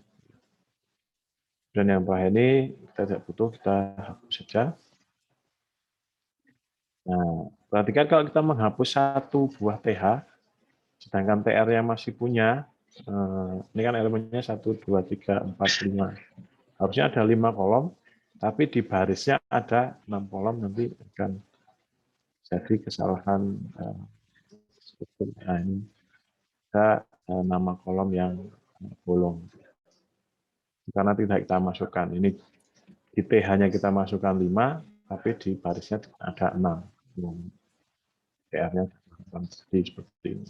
[SPEAKER 1] Dan yang bawah ini kita tidak butuh, kita hapus saja. Nah, perhatikan kalau kita menghapus satu buah TH, sedangkan TR yang masih punya, ini kan elemennya 1, 2, 3, 4, 5. Harusnya ada 5 kolom, tapi di barisnya ada 6 kolom, nanti akan jadi kesalahan Nah, ini ada nama kolom yang bolong. Karena tidak kita masukkan. Ini di TH-nya kita masukkan 5, tapi di barisnya ada 6. TR-nya seperti ini.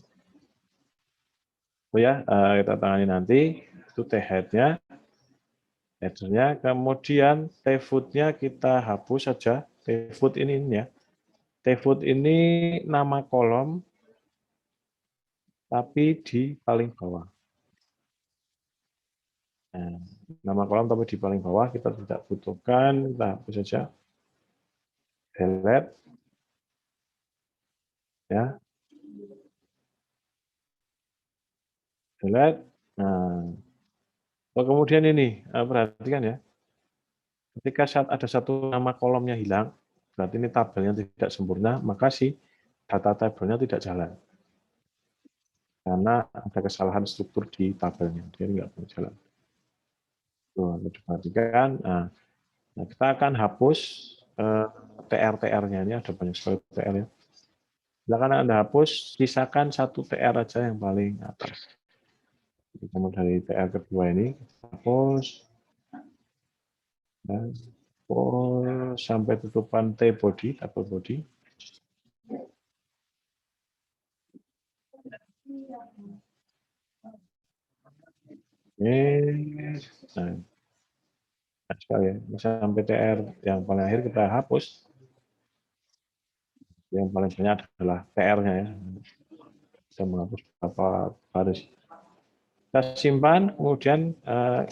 [SPEAKER 1] Oh ya, kita tangani nanti. Itu T-head-nya. Header-nya. Kemudian T-foot-nya kita hapus saja. T-foot ini ya. T-foot ini nama kolom, tapi di paling bawah. Nah, nama kolom tapi di paling bawah kita tidak butuhkan, kita hapus saja. Delete. Ya. Delete. Nah, kemudian ini, perhatikan ya. Ketika ada satu nama kolomnya hilang, berarti ini tabelnya tidak sempurna, maka si data tabelnya tidak jalan. Karena ada kesalahan struktur di tabelnya, dia nggak boleh jalan. Tuh, diperhatikan. Nah, kita akan hapus TR-TR-nya. Ini ada banyak sekali TR ya. Silakan Anda hapus, sisakan satu TR aja yang paling atas. Kemudian dari TR kedua ini, hapus. Dan sampai tutupan T body, double body. Nah, sekali ya. Sampai TR yang paling akhir kita hapus. Yang paling banyak adalah TR-nya ya. Kita menghapus beberapa baris. Kita simpan, kemudian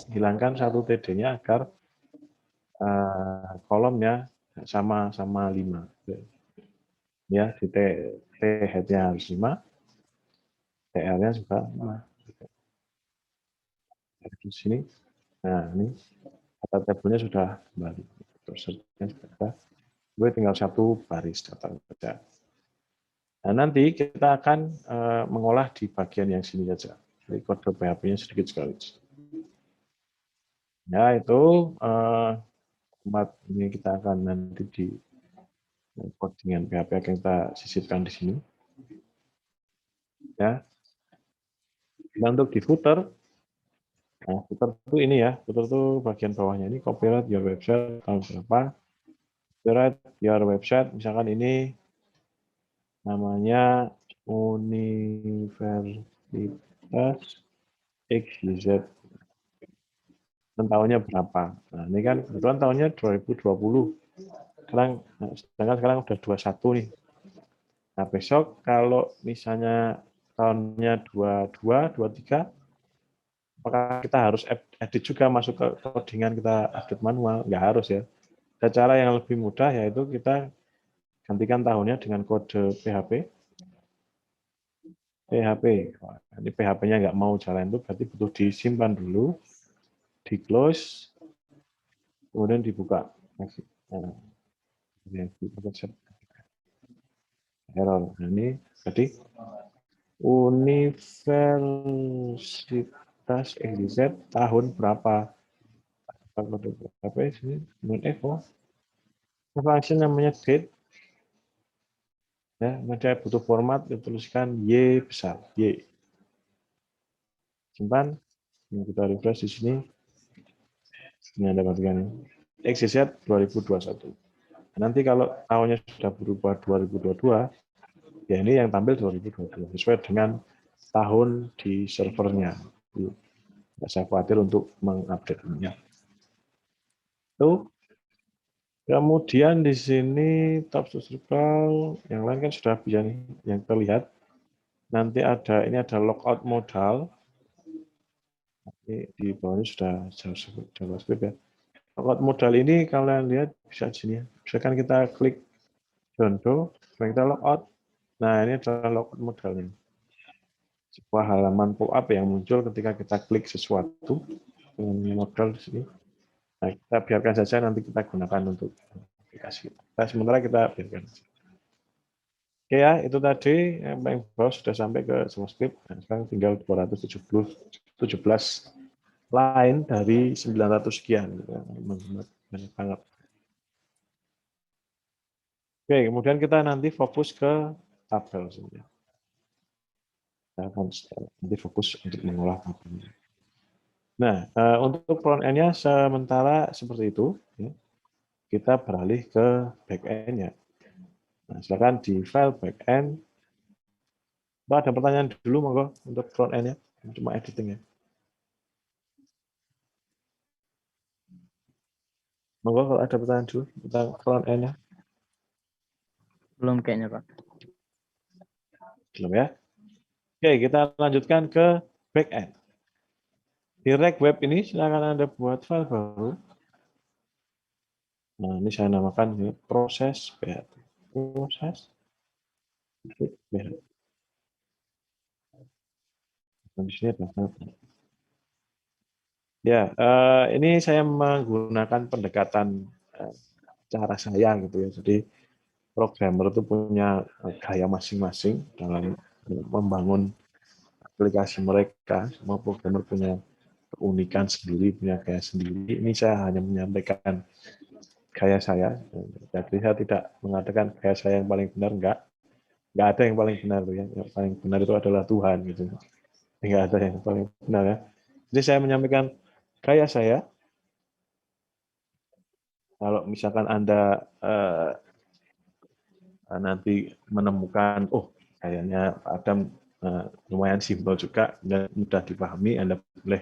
[SPEAKER 1] hilangkan satu TD-nya agar kolomnya sama 5. Ya, di T head-nya harus 5, TR-nya juga 5. Di sini, nah ini data tabelnya sudah kembali. Terus sudah, gue tinggal satu baris data saja. Nah, nanti kita akan mengolah di bagian yang sini saja. Jadi kode PHP-nya sedikit sekali. Ya, itu tempat ini kita akan nanti di codingan PHP yang kita sisipkan di sini. Ya. Dan untuk di footer, nah, footer itu ini ya, footer itu bagian bawahnya ini copyright your website tahun berapa, copyright your website, misalkan ini namanya Universitas XYZ, dan tahunnya berapa. Nah, ini kan kebetulan tahunnya 2020. Sedangkan sekarang udah 21 nih. Nah, besok kalau misalnya tahunnya 22, 23, apakah kita harus edit juga masuk ke codingan kita update manual? Nggak harus ya. Ada cara yang lebih mudah, yaitu kita gantikan tahunnya dengan kode PHP. Ini PHP-nya nggak mau jalan itu berarti butuh disimpan dulu, di close, kemudian dibuka. Nah, error. Nah, ini jadi Universitas XYZ tahun berapa? Kode PHP sini non-echo. Function namanya date. Ya, ada butuh format, dituliskan Y besar, Y. Simpan, kita refresh di sini. Ini ada bagian XYZ 2021. Nanti kalau tahunnya sudah berubah 2022, ya ini yang tampil 2022 sesuai dengan tahun di servernya. Tidak saya khawatir untuk mengupdate-nya. Itu. Kemudian di sini top circle, yang lain kan sudah bisa nih, yang terlihat. Nanti ini ada logout modal. Ini di bawahnya sudah JavaScript ya. Logout modal ini kalian lihat bisa di sini ya. Misalkan kita klik contoh, kita logout. Nah, ini adalah logout modalnya. Sebuah halaman pop-up yang muncul ketika kita klik sesuatu dengan modal di sini. Nah, kita biarkan saja, nanti kita gunakan untuk aplikasi. Nah, sementara kita biarkan. Oke ya, itu tadi yang paling bawah sudah sampai ke JavaScript. Nah, sekarang tinggal 217 line dari 900 sekian. Banyak banget. Oke, kemudian kita nanti fokus ke tabel. Saya akan nanti fokus untuk mengolah tabelnya. Nah, untuk front end-nya sementara seperti itu. Ya. Kita beralih ke back end-nya. Nah, silakan di file back end. Mbak, ada pertanyaan dulu monggo untuk front end-nya, cuma editing ya. Monggo kalau ada pertanyaan dulu tentang front end-nya.
[SPEAKER 2] Belum kayaknya, Pak.
[SPEAKER 1] Belum ya? Oke, kita lanjutkan ke back end. Di React Web ini silakan Anda buat file baru. Nah, ini saya namakan ini proses PHP. Proses PHP. Nah, di sini ada file. Ya, ini saya menggunakan pendekatan cara saya gitu ya. Jadi programmer itu punya gaya masing-masing dalam membangun aplikasi mereka. Semua programmer punya keunikan sendiri, punya gaya sendiri. Ini saya hanya menyampaikan gaya saya. Jadi saya tidak mengatakan gaya saya yang paling benar, enggak. Enggak ada yang paling benar tuh ya. Yang paling benar itu adalah Tuhan gitu. Enggak ada yang paling benar ya. Jadi saya menyampaikan gaya saya. Kalau misalkan Anda nanti menemukan, oh kayaknya Pak Adam lumayan simpel juga dan mudah dipahami, Anda boleh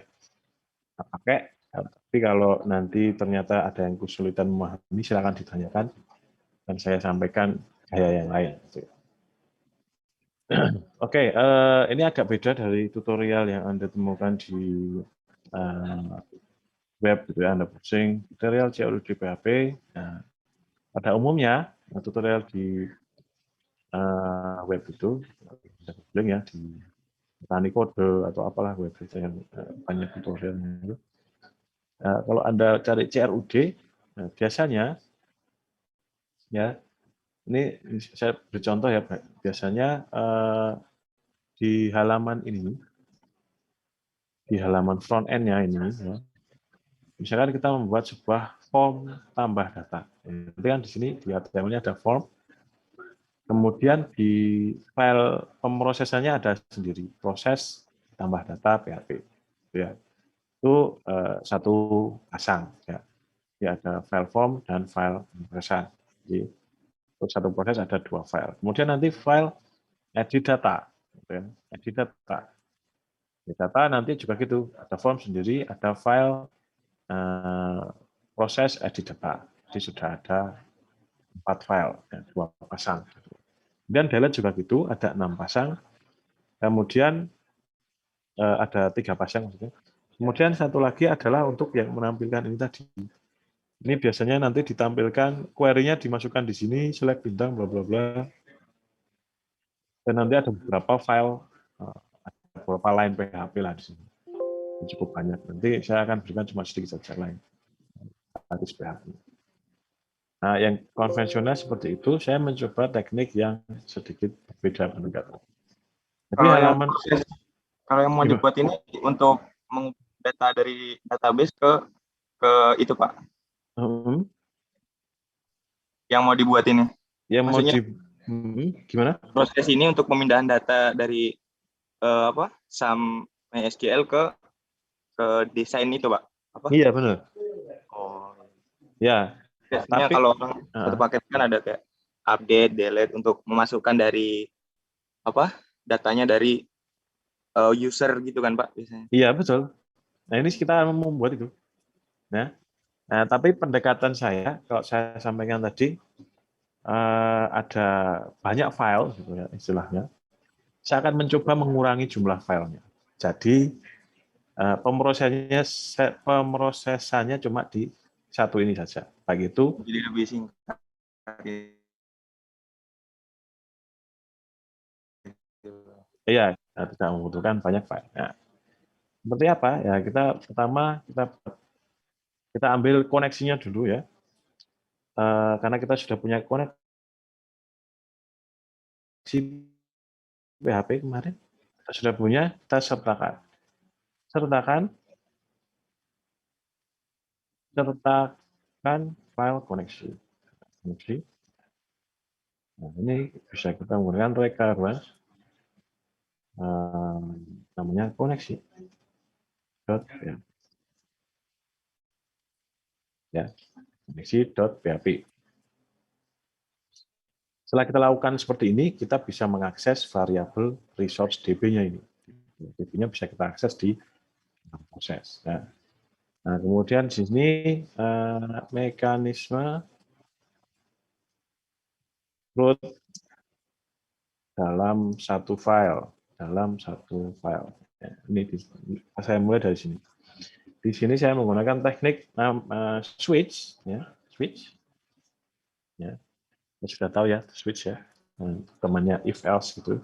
[SPEAKER 1] pakai. Tapi kalau nanti ternyata ada yang kesulitan memahami, silakan ditanyakan dan saya sampaikan gaya yang lain. Oke, ini agak beda dari tutorial yang Anda temukan di web, gitu ya. Anda browsing tutorial CLUD PHP. Nah, pada umumnya tutorial di web itu, ya di Tani Kode atau apalah web yang banyak tutorialnya itu. Kalau Anda cari CRUD, biasanya ya ini saya beri contoh ya, biasanya di halaman ini, di halaman front end-nya ini, ya, misalkan kita membuat sebuah form tambah data. Nanti kan di sini di HTML-nya ada form, kemudian di file pemrosesannya ada sendiri, proses tambah data PHP. Ya. Itu satu pasang. Ya. Jadi ada file form dan file pemrosesan. Jadi untuk satu proses ada dua file. Kemudian nanti file edit data. Ya. Edit data. Edit data nanti juga gitu, ada form sendiri, ada file proses edit data. Jadi sudah ada 4 file, ya, 2 pasang. Kemudian delete juga gitu, ada 6 pasang. Kemudian ada 3 pasang maksudnya. Kemudian satu lagi adalah untuk yang menampilkan ini tadi. Ini biasanya nanti ditampilkan query-nya dimasukkan di sini, select bintang bla bla bla. Dan nanti ada beberapa file, ada beberapa line PHP lah di sini. Cukup banyak. Nanti saya akan berikan cuma sedikit saja line status PHP. Nah, yang konvensional seperti itu, saya mencoba teknik yang sedikit berbeda pendekatan. Jadi halaman
[SPEAKER 2] kalau yang mau dibuat ini untuk mengubah data dari database ke itu Pak. Yang mau dibuat ini.
[SPEAKER 1] Yang
[SPEAKER 2] maksudnya
[SPEAKER 1] gimana?
[SPEAKER 2] Proses ini untuk pemindahan data dari SAM MySQL ke desain itu Pak. Apa?
[SPEAKER 1] Iya benar.
[SPEAKER 2] Oh.
[SPEAKER 1] Ya.
[SPEAKER 2] Biasanya kalau orang satu paket kan ada kayak update, delete untuk memasukkan dari datanya dari user gitu kan Pak biasanya.
[SPEAKER 1] Iya betul. Nah ini kita membuat itu. Nah, tapi pendekatan saya, kalau saya sampaikan tadi, ada banyak file, gitu ya istilahnya. Saya akan mencoba mengurangi jumlah filenya. Jadi pemrosesannya cuma di satu ini saja. Baik itu.
[SPEAKER 2] Jadi lebih singkat.
[SPEAKER 1] Iya, tidak membutuhkan banyak file. Nah, seperti apa? Ya kita pertama kita ambil koneksinya dulu ya. Karena kita sudah punya koneksi PHP kemarin, kita sudah punya, kita sertakan file koneksi. Nah, ini bisa kita menggunakan recurrence. namanya koneksi dot ya koneksi.php. Setelah kita lakukan seperti ini, kita bisa mengakses variabel resource DB-nya ini. DB-nya bisa kita akses di proses. Nah, kemudian di sini mekanisme root dalam satu file. Ya, ini saya mulai dari sini. Di sini saya menggunakan teknik switch, ya, switch. Ya, sudah tahu ya switch ya, temannya if else gitu.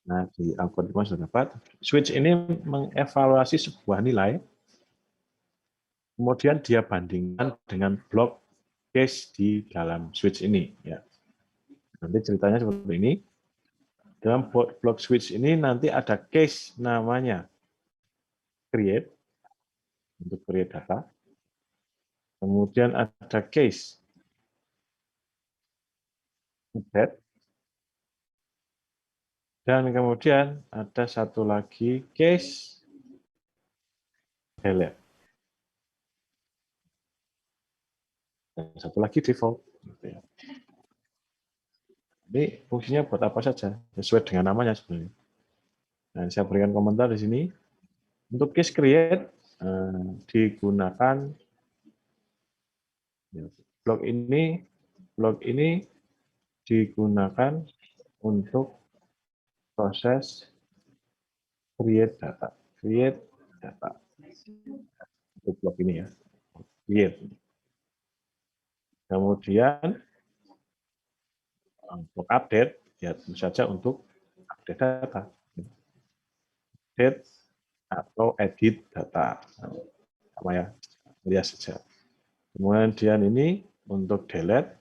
[SPEAKER 1] Nah, di algoritma sudah dapat. Switch ini mengevaluasi sebuah nilai, kemudian dia bandingkan dengan blok case di dalam switch ini. Ya. Nanti ceritanya seperti ini. Dalam blok switch ini nanti ada case namanya create, untuk create data. Kemudian ada case update. Dan kemudian ada satu lagi case delete. Dan satu lagi default. Ini fungsinya buat apa saja, sesuai dengan namanya sebenarnya. Nah, saya berikan komentar di sini. Untuk case create digunakan blok ini digunakan untuk proses create data. Untuk blok ini ya, create. Kemudian blok update ya tentu saja untuk update data. Update atau edit data. Sama ya, lihat saja. Kemudian ini untuk delete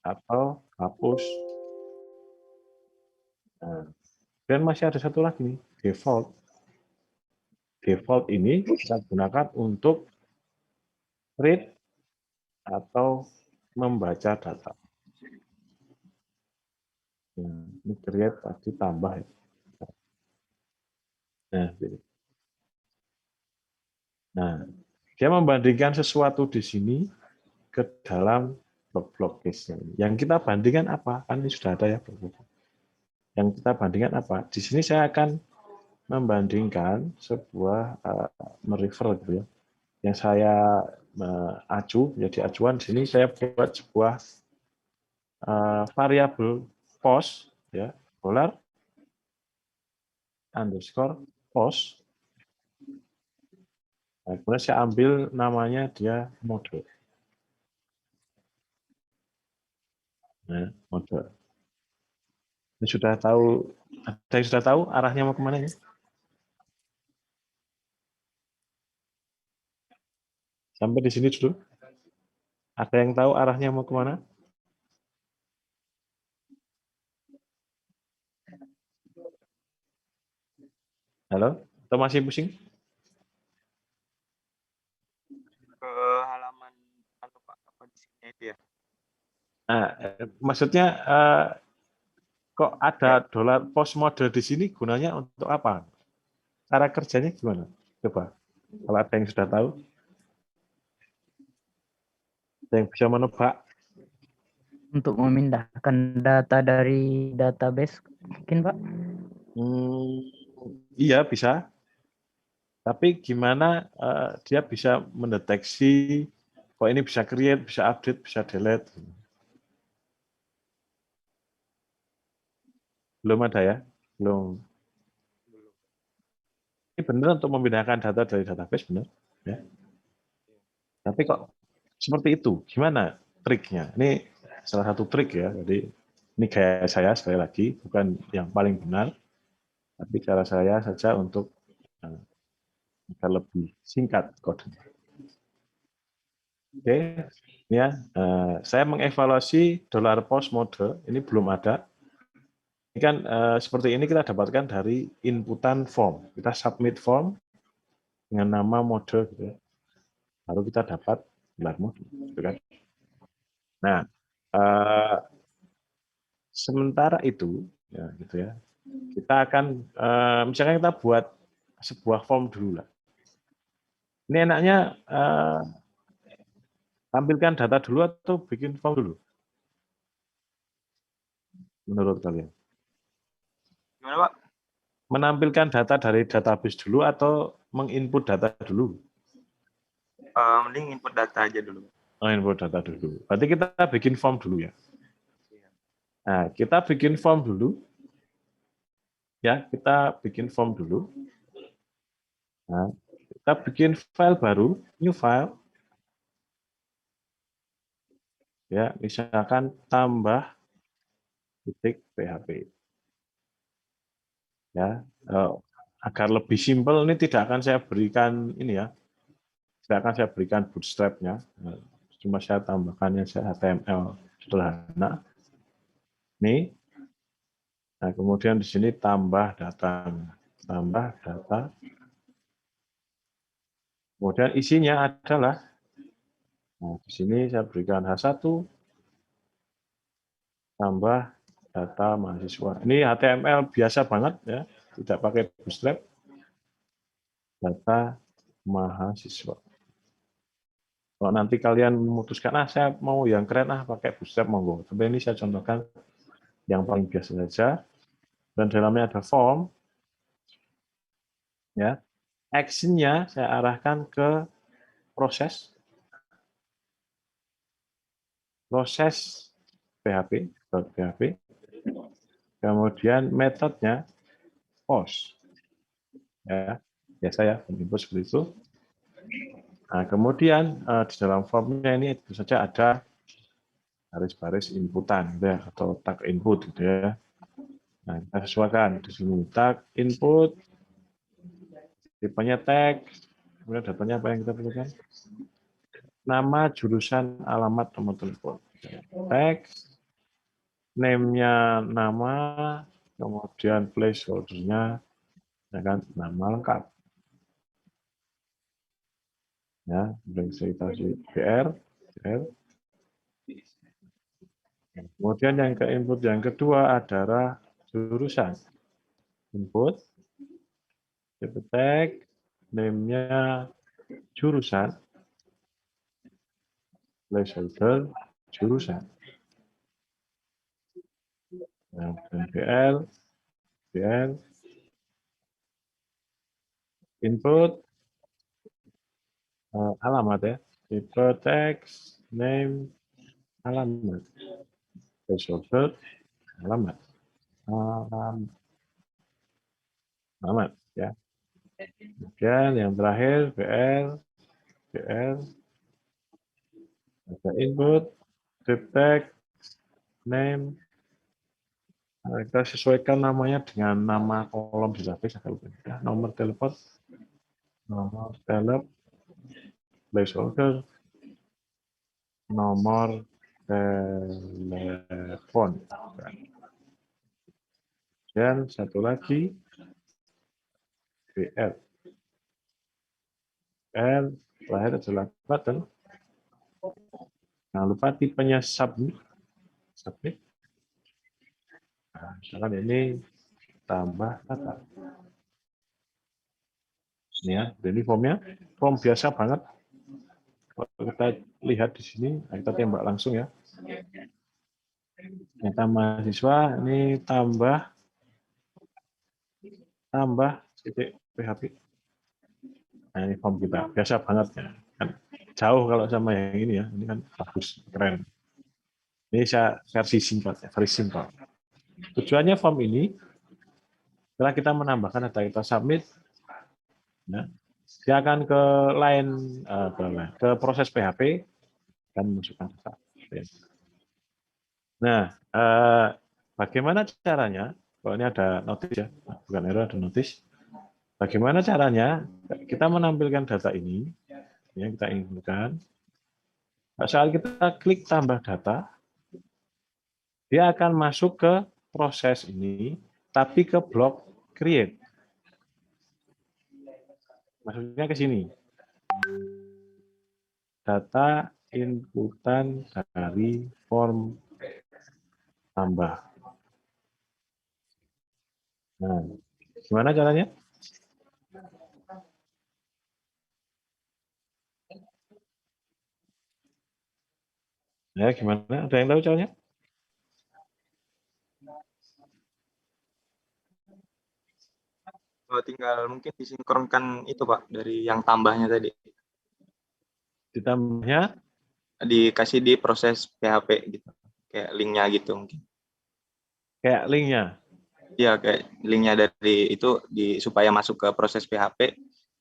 [SPEAKER 1] atau hapus. Nah, dan masih ada satu lagi nih, default. Default ini kita gunakan untuk read atau membaca data. Nah, ini create tadi tambah ya. Nah, dia membandingkan sesuatu di sini ke dalam blok-blok case-nya. Yang kita bandingkan apa? Kan ini sudah ada ya blok-blok. Yang kita bandingkan apa? Di sini saya akan membandingkan sebuah merefer gitu ya. Yang saya acu, jadi acuan di sini saya buat sebuah variabel post ya, $_post. Nah, kemudian saya ambil namanya dia mode. Nah, mode. Ini sudah tahu, ada yang sudah tahu arahnya mau kemana ya? Sampai di sini dulu. Ada yang tahu arahnya mau kemana? Halo? Atau masih pusing?
[SPEAKER 2] Ke halaman atau Pak apa di sini itu ya?
[SPEAKER 1] Nah, maksudnya kok ada $post mode di sini gunanya untuk apa? Cara kerjanya gimana? Coba, kalau ada yang sudah tahu, ada yang bisa menebak.
[SPEAKER 3] Untuk memindahkan data dari database, mungkin Pak?
[SPEAKER 1] Iya, bisa. Tapi gimana dia bisa mendeteksi kok ini bisa create, bisa update, bisa delete. Belum ada ya? Belum. Ini benar untuk memindahkan data dari database, benar. Ya. Tapi kok seperti itu? Gimana triknya? Ini salah satu trik ya. Jadi ini gaya saya sekali lagi, bukan yang paling benar, tapi cara saya saja untuk agar lebih singkat kodenya. Oke, ya. Saya mengevaluasi $post mode ini belum ada. Ini kan seperti ini kita dapatkan dari inputan form. Kita submit form dengan nama mode, gitu ya. Lalu kita dapat gelar mode. Gitu kan. Nah, sementara itu, ya gitu ya, kita akan misalkan kita buat sebuah form dulu lah. Ini enaknya tampilkan data dulu atau bikin form dulu? Menurut kalian?
[SPEAKER 2] Gimana Pak?
[SPEAKER 1] Menampilkan data dari database dulu atau menginput data dulu?
[SPEAKER 2] Mending input data aja dulu.
[SPEAKER 1] Oh, input data dulu. Berarti kita bikin form dulu ya. Nah, kita bikin form dulu. Ya, kita bikin form dulu. Nah, kita bikin file baru, new file. Ya, misalkan tambah titik PHP. Ya, agar lebih simpel ini tidak akan saya berikan ini ya. Tidak akan saya berikan bootstrap-nya. Cuma saya tambahkannya saya HTML sederhana. Nih. Nah, kemudian di sini tambah data. Tambah data. Kemudian isinya adalah, nah, di sini saya berikan H1, tambah data mahasiswa. Ini HTML biasa banget ya, tidak pakai bootstrap. Data mahasiswa. Kalau nanti kalian memutuskan, saya mau yang keren, pakai bootstrap, monggo. Tapi ini saya contohkan yang paling biasa saja. Dan dalamnya ada form. Ya. Action-nya saya arahkan ke proses PHP, kemudian metodenya post. Ya, biasa ya, input seperti itu. Nah, kemudian di dalam formnya ini tentu saja ada baris-baris inputan gitu ya, atau tag input gitu ya. Nah, kita sesuaikan di sini tag input, tipenya tag, kemudian datanya apa yang kita perlukan? Nama, jurusan, alamat, nomor telepon. Tag, name-nya nama, kemudian placeholder-nya ya kan, nama lengkap. Ya, registrasi BR. Kemudian yang ke input yang kedua adalah jurusan. Input, tag, name-nya jurusan, placeholder, jurusan. Dan BL, input, alamat ya, tipe teks, name, alamat, placeholder, alamat, alamat ya. Kemudian yang terakhir BL, ada input, tag, name. Kita sesuaikan namanya dengan nama kolom database agak lebih mudah. Nomor telepon, placeholder, nomor telepon. Dan satu lagi BL. Terakhir adalah button. Jangan lupa tipenya submit. Nah, misalkan ini tambah data. Ini ya, ini formnya, form biasa banget. Kalau kita lihat di sini, kita tembak langsung ya. Data mahasiswa ini tambah titik PHP. Nah, ini form kita biasa banget ya. Kan jauh kalau sama yang ini ya. Ini kan bagus, keren. Ini saya versi singkat, very simple. Tujuannya form ini setelah kita menambahkan data kita submit, ya, dia akan ke ke proses PHP dan masukkan data. Nah, bagaimana caranya? Kalau ini ada notice ya, bukan error, ada notice. Bagaimana caranya kita menampilkan data ini? Ya, kita inginkan. Saat kita klik tambah data, dia akan masuk ke proses ini, tapi ke blok create. Maksudnya ke sini. Data inputan dari form tambah. Nah, gimana caranya? Ya, gimana? Ada yang tahu caranya?
[SPEAKER 2] Tinggal mungkin disinkronkan itu Pak dari yang tambahnya tadi.
[SPEAKER 1] Ditambahnya
[SPEAKER 2] Dikasih di proses PHP gitu. Kayak linknya gitu mungkin.
[SPEAKER 1] kayak linknya.
[SPEAKER 2] Iya kayak linknya dari itu supaya masuk ke proses PHP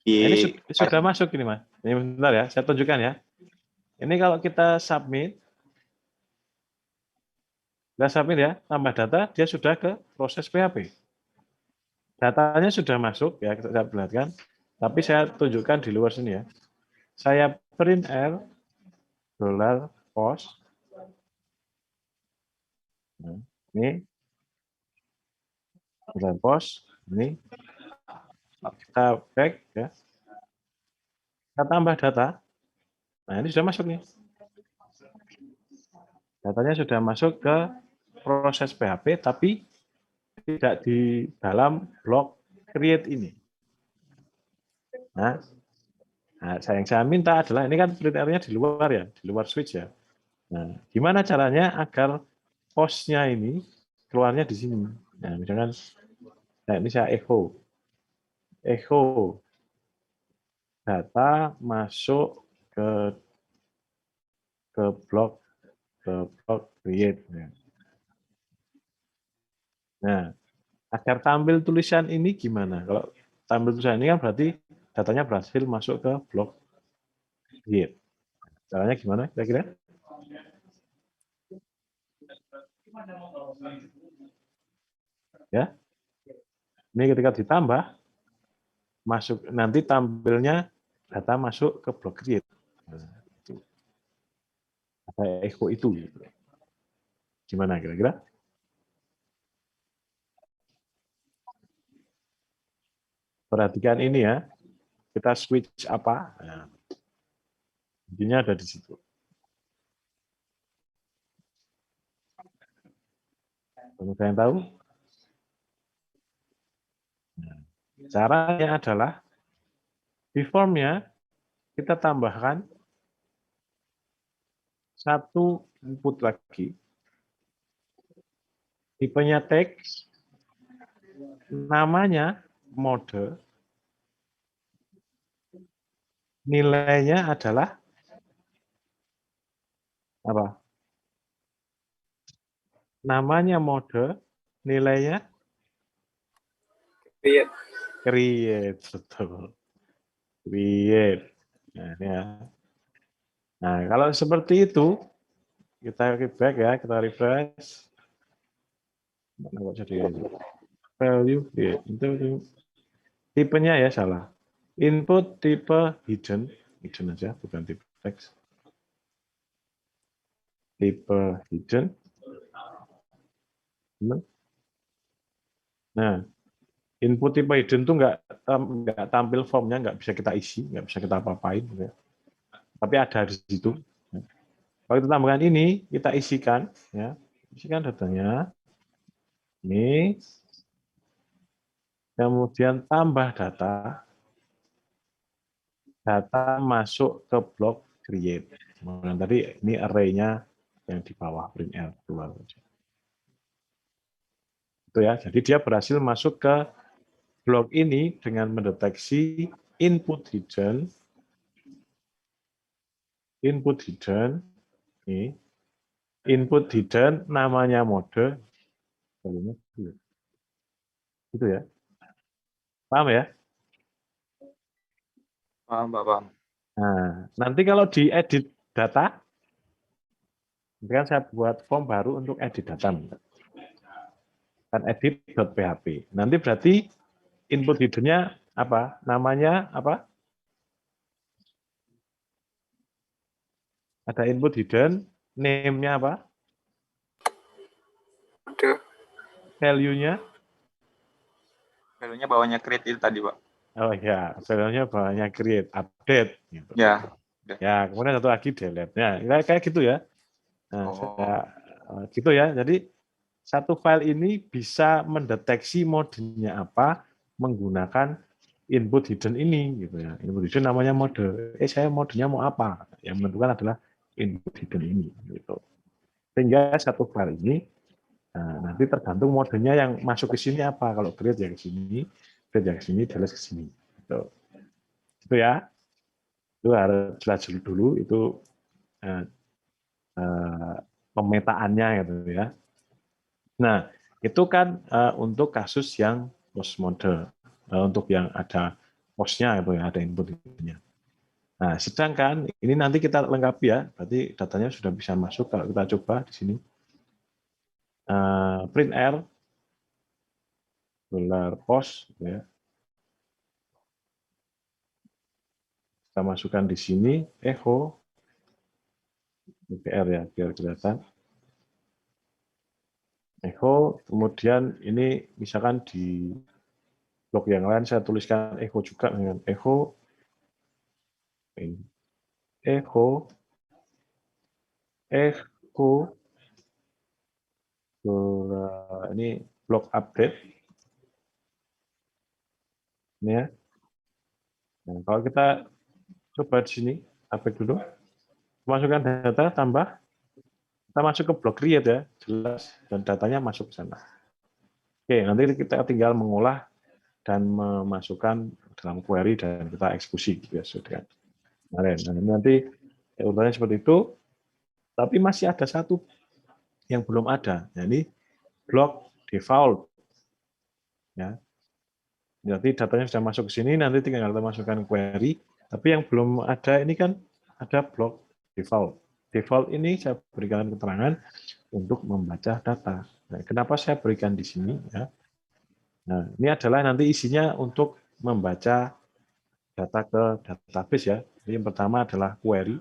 [SPEAKER 2] di
[SPEAKER 1] Nah, ini sudah masuk ini Mas. Ini bentar ya, saya tunjukkan ya. Ini kalau kita submit ya, tambah data, dia sudah ke proses PHP. Datanya sudah masuk ya, kita perlihatkan. Tapi saya tunjukkan di luar sini ya. Saya print R $post. Nah, ini $post. Ini kita back ya. Kita tambah data. Nah, ini sudah masuk nih. Datanya sudah masuk ke proses PHP, tapi tidak di dalam blok create ini. Nah, yang saya minta adalah ini kan print R-nya di luar ya, di luar switch ya. Nah, gimana caranya agar post-nya ini keluarnya di sini? Nah, misalkan, nah ini saya echo data masuk ke blok create. Nah, agar tampil tulisan ini gimana? Kalau tampil tulisan ini kan berarti datanya berhasil masuk ke blok create. Caranya gimana kira-kira? Ya, ini ketika ditambah masuk nanti tampilnya data masuk ke blok create. Nah, itu. Ada echo itu. Gimana kira-kira? Perhatikan ini ya. Kita switch apa? Nah, intinya ada di situ. Ada yang tahu? Nah, caranya adalah di formnya kita tambahkan satu input lagi. Tipenya teks, namanya mode, nilainya adalah apa? Namanya mode, nilainya create, betul. Create. Nah, ya. Nah, kalau seperti itu, kita back ya, kita refresh. Mana kok jadi value create. Itu tipenya ya salah. Input tipe hidden aja, bukan tipe teks. Tipe hidden. Nah, input tipe hidden itu nggak tampil formnya, nggak bisa kita isi, nggak bisa kita apa-apain. Ya. Tapi ada di situ. Kalau kita tambahkan ini, kita isikan, ya, isikan datanya. Ini, kemudian tambah data masuk ke blok create. Kemudian tadi ini array-nya yang di bawah print L keluar. Itu ya. Jadi dia berhasil masuk ke blok ini dengan mendeteksi input hidden ini, input hidden namanya mode, itu ya. Paham ya?
[SPEAKER 2] Paham, Pak.
[SPEAKER 1] Nah, nanti kalau diedit data, kan saya buat form baru untuk edit data. Kan edit.php. Nanti berarti input hidden-nya apa? Namanya apa? Ada input hidden, name-nya apa? Value-nya?
[SPEAKER 2] Value-nya bawahnya create itu tadi, Pak.
[SPEAKER 1] Oh ya, value-nya bawahnya create, update. Gitu.
[SPEAKER 2] Ya.
[SPEAKER 1] Ya, kemudian satu lagi delete. Ya, kayak gitu ya. Nah, gitu ya. Jadi satu file ini bisa mendeteksi modenya apa menggunakan input hidden ini gitu ya. Input hidden namanya mode. Saya modenya mau apa? Yang menentukan adalah input hidden ini gitu. Sehingga satu file ini nanti tergantung modenya yang masuk ke sini apa. Kalau grade ya ke sini, grade yang ke sini, jelas ke sini. Gitu. Itu ya. Itu harus jelas dulu itu pemetaannya gitu ya. Nah, itu kan untuk kasus yang post mode, untuk yang ada postnya itu ya, ada input-nya. Nah, sedangkan ini nanti kita lengkapi ya, berarti datanya sudah bisa masuk kalau kita coba di sini. Print R, $post, ya. Kita masukkan di sini, echo, BPR ya, biar kelihatan. Echo, kemudian ini misalkan di blok yang lain saya tuliskan echo juga dengan echo, echo, ini blok update. Ini ya. Nah, kalau kita coba di sini, update dulu. Masukkan data, tambah. Kita masuk ke blok create ya, jelas. Dan datanya masuk ke sana. Oke, nanti kita tinggal mengolah dan memasukkan dalam query dan kita eksekusi. Gitu ya, sudah. Nah, nanti urutannya seperti itu. Tapi masih ada satu yang belum ada. Nah, ini blok default. Ya. Nanti datanya sudah masuk ke sini, nanti tinggal kita masukkan query. Tapi yang belum ada ini kan ada blok default. Default ini saya berikan keterangan untuk membaca data. Nah, kenapa saya berikan di sini? Ya. Nah, ini adalah nanti isinya untuk membaca data ke database ya. Jadi yang pertama adalah query.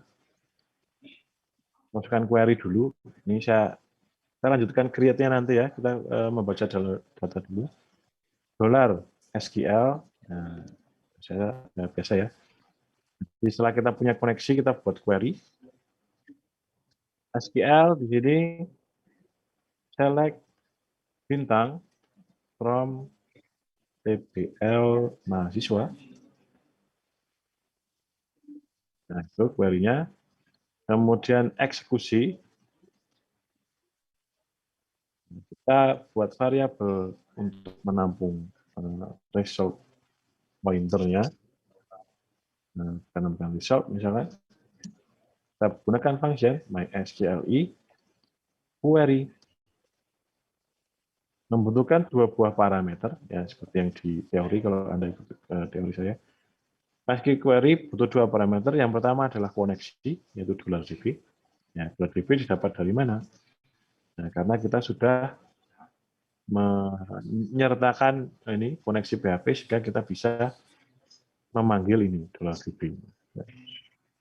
[SPEAKER 1] Masukkan query dulu. Ini saya lanjutkan create-nya nanti ya. Kita membaca data dulu. $SQL. Nah, saya biasa ya. Jadi setelah kita punya koneksi, kita buat query. SQL di sini select bintang from TBL mahasiswa. Nah, itu query-nya. Kemudian eksekusi. Kita buat variabel untuk menampung result pointernya. Nah, kita namakan result misalkan. Kita gunakan function mysqli query. Membutuhkan dua buah parameter, ya seperti yang di teori kalau Anda ikut teori saya. MySQL query butuh dua parameter. Yang pertama adalah koneksi, yaitu $db. Ya, $db didapat dari mana? Nah, karena kita sudah menyertakan ini koneksi PHP sehingga kita bisa memanggil ini $db.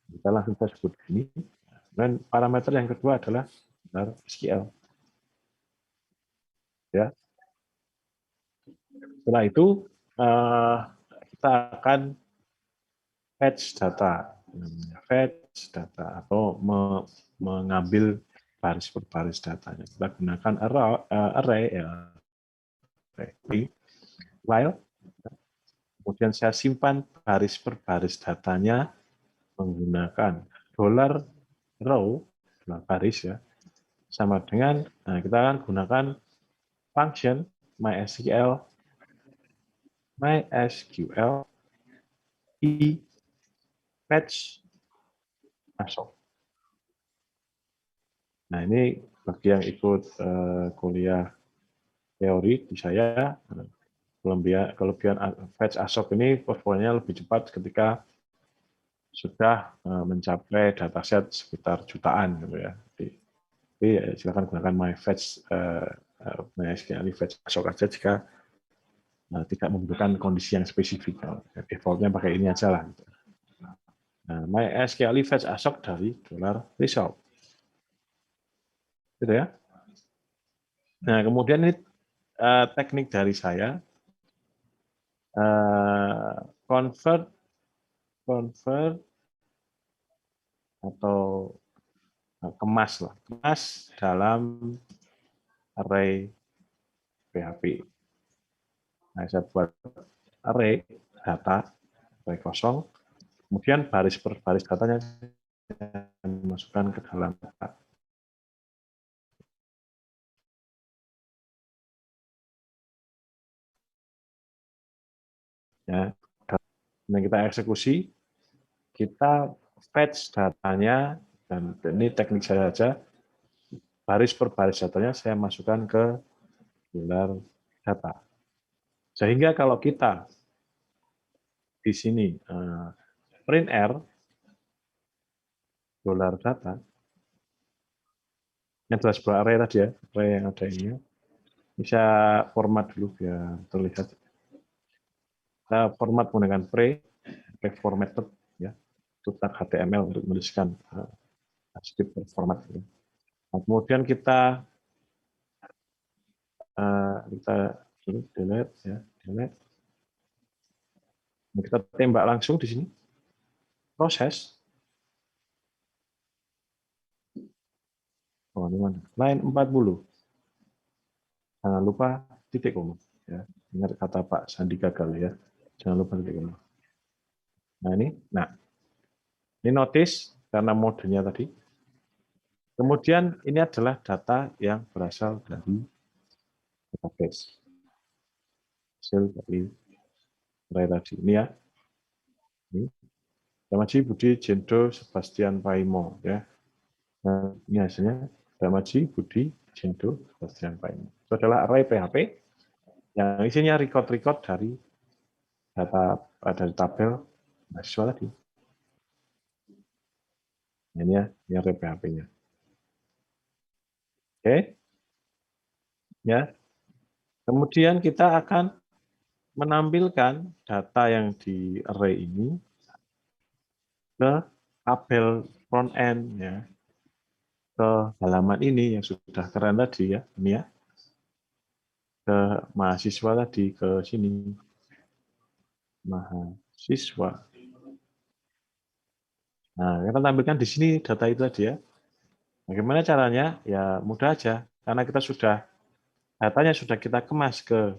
[SPEAKER 1] Kita langsung sebut ini. Dan parameter yang kedua adalah SQL. Ya. Setelah itu kita akan fetch data atau mengambil baris per baris datanya. Kita gunakan array while, kemudian saya simpan baris per baris datanya menggunakan $row baris ya, sama dengan kita akan gunakan function mysql fetch masuk. Nah, ini bagi yang ikut kuliah teori di saya, kelebihan fetch ASOC ini performanya lebih cepat ketika sudah mencapai dataset sekitar jutaan gitu ya. Jadi silakan gunakan MySQL fetch ASOC aja jika tidak membutuhkan kondisi yang spesifik. Defaultnya pakai ini aja lah. Nah, MySQL fetch ASOC dari $result. Gitu ya. Nah, kemudian ini teknik dari saya, convert atau kemas dalam array PHP. Nah, saya buat array data, array kosong, kemudian baris per baris datanya saya masukkan ke dalam data. Ya, dan kita eksekusi, kita fetch datanya, dan ini teknik saya saja, baris per baris datanya saya masukkan ke dolar data. Sehingga kalau kita di sini print R dolar data, yang jelas sebuah array tadi ya, array yang ada ini, bisa format dulu biar terlihat. Kita format menggunakan pre-formatted ya, itu tag HTML untuk menuliskan script format. Ya. Nah, kemudian kita delete ya, delete. Nah, kita tembak langsung di sini proses. Oh, ini mana? Line 40. Jangan lupa titik koma. Ya. Ingat kata Pak Sandi Gagal ya. Jangan lupa titik koma. Nah ini notice karena modenya tadi. Kemudian ini adalah data yang berasal dari database. Hasil dari array tadi. Ini ya. Ini. Damaji Budi Jendo Sebastian Paimo ya. Nah, ini hasilnya Damaji Budi Jendo Sebastian Paimo. Itu adalah array PHP yang isinya record dari data dari tabel mahasiswa tadi. Ini ya, ini array PHP-nya. Oke. Ya. Kemudian kita akan menampilkan data yang di array ini ke tabel front end ya, ke halaman ini yang sudah keren tadi ya, ini ya, ke mahasiswa tadi, ke sini mahasiswa. Nah, kita tampilkan di sini data itu tadi ya. Bagaimana caranya? Ya mudah aja, karena kita sudah datanya sudah kita kemas ke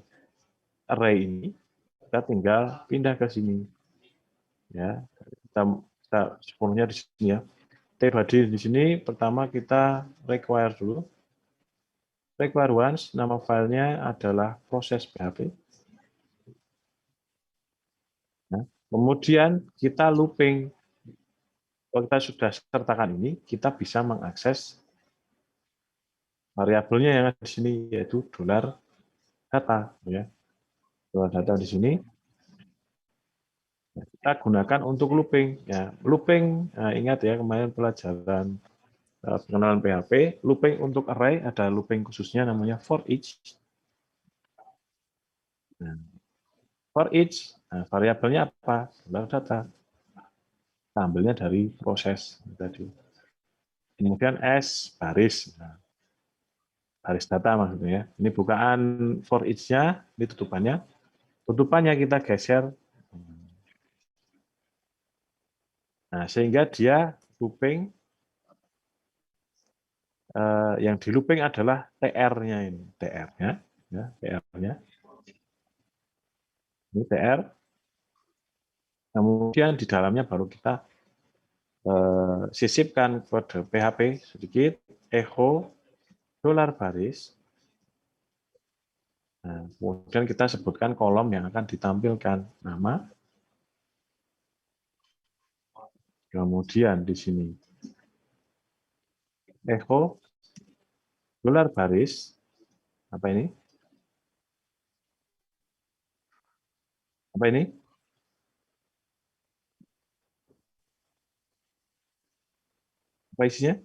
[SPEAKER 1] array ini, kita tinggal pindah ke sini. Ya, kita sepenuhnya di sini ya. T2D di sini pertama kita require dulu. Require once, nama filenya adalah proses PHP. Nah, kemudian kita looping. Kalau kita sudah sertakan ini, kita bisa mengakses variabelnya yang ada di sini, yaitu dolar data. Ya. Dolar data di sini. Kita gunakan untuk looping. Ya, looping, ingat ya kemarin pelajaran pengenalan PHP, looping untuk array ada looping khususnya namanya for each. Nah, for each, variabelnya apa? Dolar data. Kita ambilnya dari proses tadi. Kemudian S baris, baris data maksudnya. Ini bukaan for each-nya, ini tutupannya. Tutupannya kita geser. Nah, sehingga dia looping, yang di looping adalah TR-nya ini, TR-nya, ya, TR-nya. Ini TR. Kemudian di dalamnya baru kita sisipkan kode PHP sedikit, echo dolar baris. Nah, kemudian kita sebutkan kolom yang akan ditampilkan, nama. Kemudian di sini echo dolar baris, apa ini? Apa ini? Apa isinya?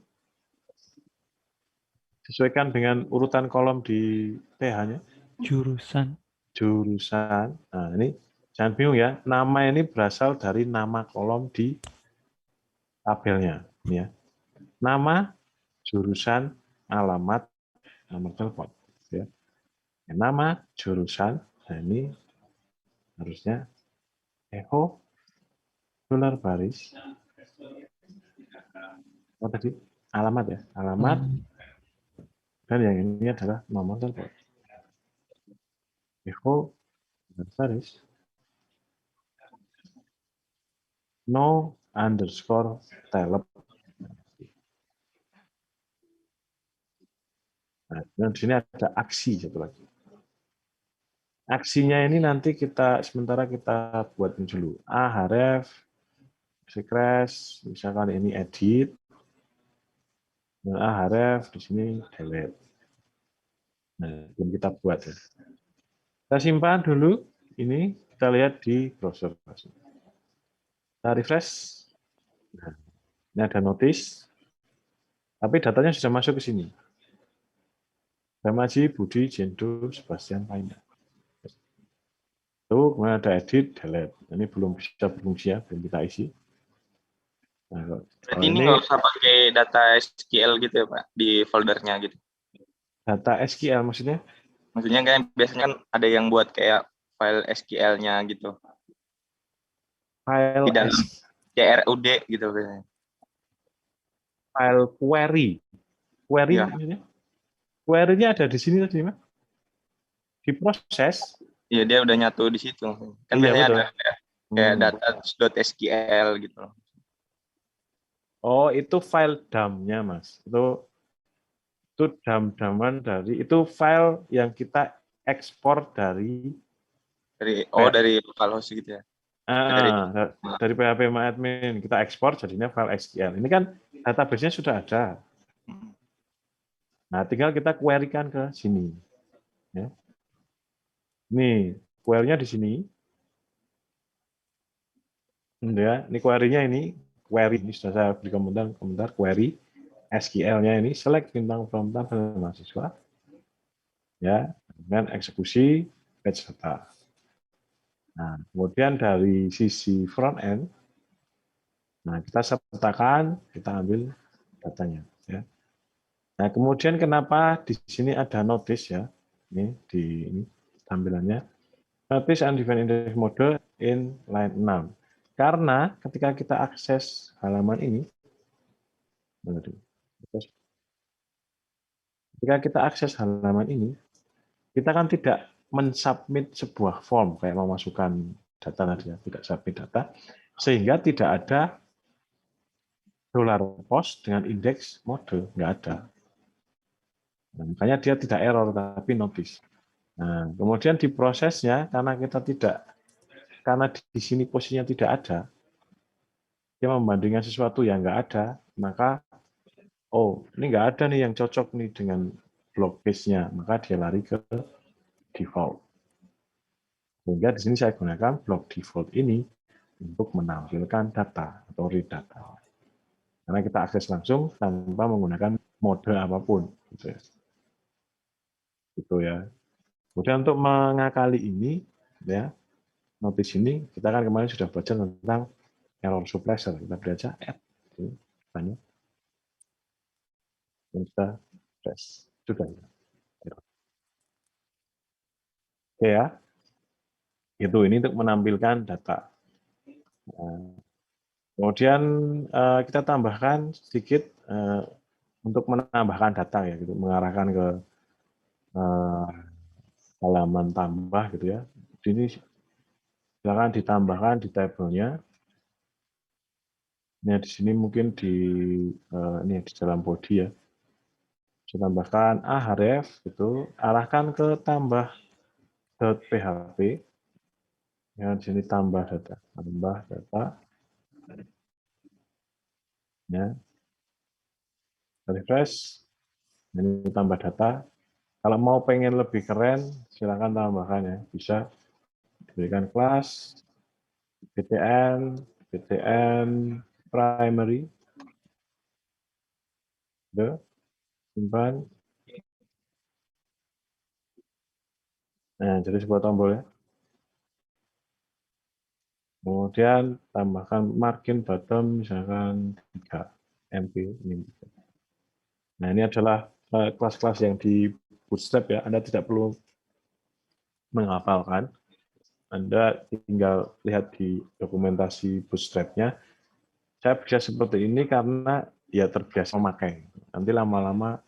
[SPEAKER 1] Sesuaikan dengan urutan kolom di PH-nya.
[SPEAKER 3] Jurusan.
[SPEAKER 1] Jurusan. Nah, ini jangan bingung ya. Nama ini berasal dari nama kolom di tabelnya. Ini ya. Nama, jurusan, alamat, nomor telepon. Ya. Nama, jurusan. Nah, ini harusnya echo dolar baris. Oh tadi alamat ya. Alamat. Dan yang ini adalah nomor telepon. Echo Saris no underscore telep. Nah, dan di sini ada aksi satu lagi. Aksinya ini nanti sementara kita buatin dulu. Href, crash, misalkan ini edit, dan href di sini delete. Nah, belum kita buat ya. Kita simpan dulu. Ini kita lihat di browser. Kita refresh. Nah, ini ada notice. Tapi datanya sudah masuk ke sini. Damaji, Budi, Jendo, Sebastian, Paina. Tuh, kemudian ada edit, delete. Ini belum bisa berfungsi ya, belum kita isi. Nah,
[SPEAKER 2] Berarti ini nggak usah pakai data SQL gitu ya Pak, di foldernya gitu.
[SPEAKER 1] Data SQL maksudnya?
[SPEAKER 2] Maksudnya kan biasanya kan ada yang buat kayak file SQL-nya gitu.
[SPEAKER 1] File
[SPEAKER 2] Di dalam kayak RUD gitu biasanya.
[SPEAKER 1] File query. Query
[SPEAKER 2] Ya.
[SPEAKER 1] maksudnya? Query-nya ada di sini tadi, Mas? Diproses.
[SPEAKER 2] Iya, dia udah nyatu di situ. Kan
[SPEAKER 1] Iya,
[SPEAKER 2] biasanya
[SPEAKER 1] betul.
[SPEAKER 2] ada kayak data.sql gitu.
[SPEAKER 1] Oh, itu file dump-nya, Mas. Itu dump-dumpan itu file yang kita ekspor dari
[SPEAKER 2] dari localhost gitu ya.
[SPEAKER 1] dari PHP MyAdmin kita ekspor jadinya file SQL. Ini kan database-nya sudah ada. Nah, tinggal kita query-kan ke sini. Ya. Nih, query-nya di sini. Ya, ini query-nya ini sudah saya beri komentar query SQL-nya ini select bintang promptan mahasiswa. Ya, dengan eksekusi batch data. Nah, kemudian dari sisi front end, nah kita sertakan, kita ambil datanya. Ya. Nah, kemudian kenapa di sini ada notice ya? Ini tampilannya. Notice undefined index mode in line 6. Karena ketika kita akses halaman ini, kita kan tidak mensubmit sebuah form kayak memasukkan data tadi ya, tidak submit data, sehingga tidak ada $post dengan indeks mode, nggak ada. Nah, makanya dia tidak error tapi notice. Nah, kemudian di prosesnya karena di sini posisinya tidak ada, dia membandingkan sesuatu yang nggak ada, maka ini nggak ada nih yang cocok nih dengan block base-nya, maka dia lari ke default. Sehingga di sini saya gunakan block default ini untuk menampilkan data atau read data. Karena kita akses langsung tanpa menggunakan mode apapun. Gitu ya. Kemudian untuk mengakali ini, ya, notice ini, kita kan kemarin sudah belajar tentang error suppressor. Kita belajar add. Banyak. Kita press. Sudah. Oke ya. Itu ini untuk menampilkan data. Kemudian kita tambahkan sedikit untuk menambahkan data ya, gitu, mengarahkan ke halaman tambah gitu ya. Ini silakan ditambahkan di tabelnya. Ini di sini mungkin ini di dalam body ya. Saya tambahkan href gitu, arahkan ke tambah.php. Ya, di sini tambah data. Ya. Refresh. Ini tambah data. Kalau mau pengen lebih keren, silakan tambahkan ya. Bisa diberikan kelas btn primary. Simpan. Nah, jadi sebuah tombol ya. Kemudian tambahkan margin bottom misalkan 3 MB. Nah, ini adalah kelas-kelas yang di Bootstrap ya. Anda tidak perlu menghafalkan. Anda tinggal lihat di dokumentasi Bootstrap-nya. Saya bisa seperti ini karena ya terbiasa memakai. Nanti lama-lama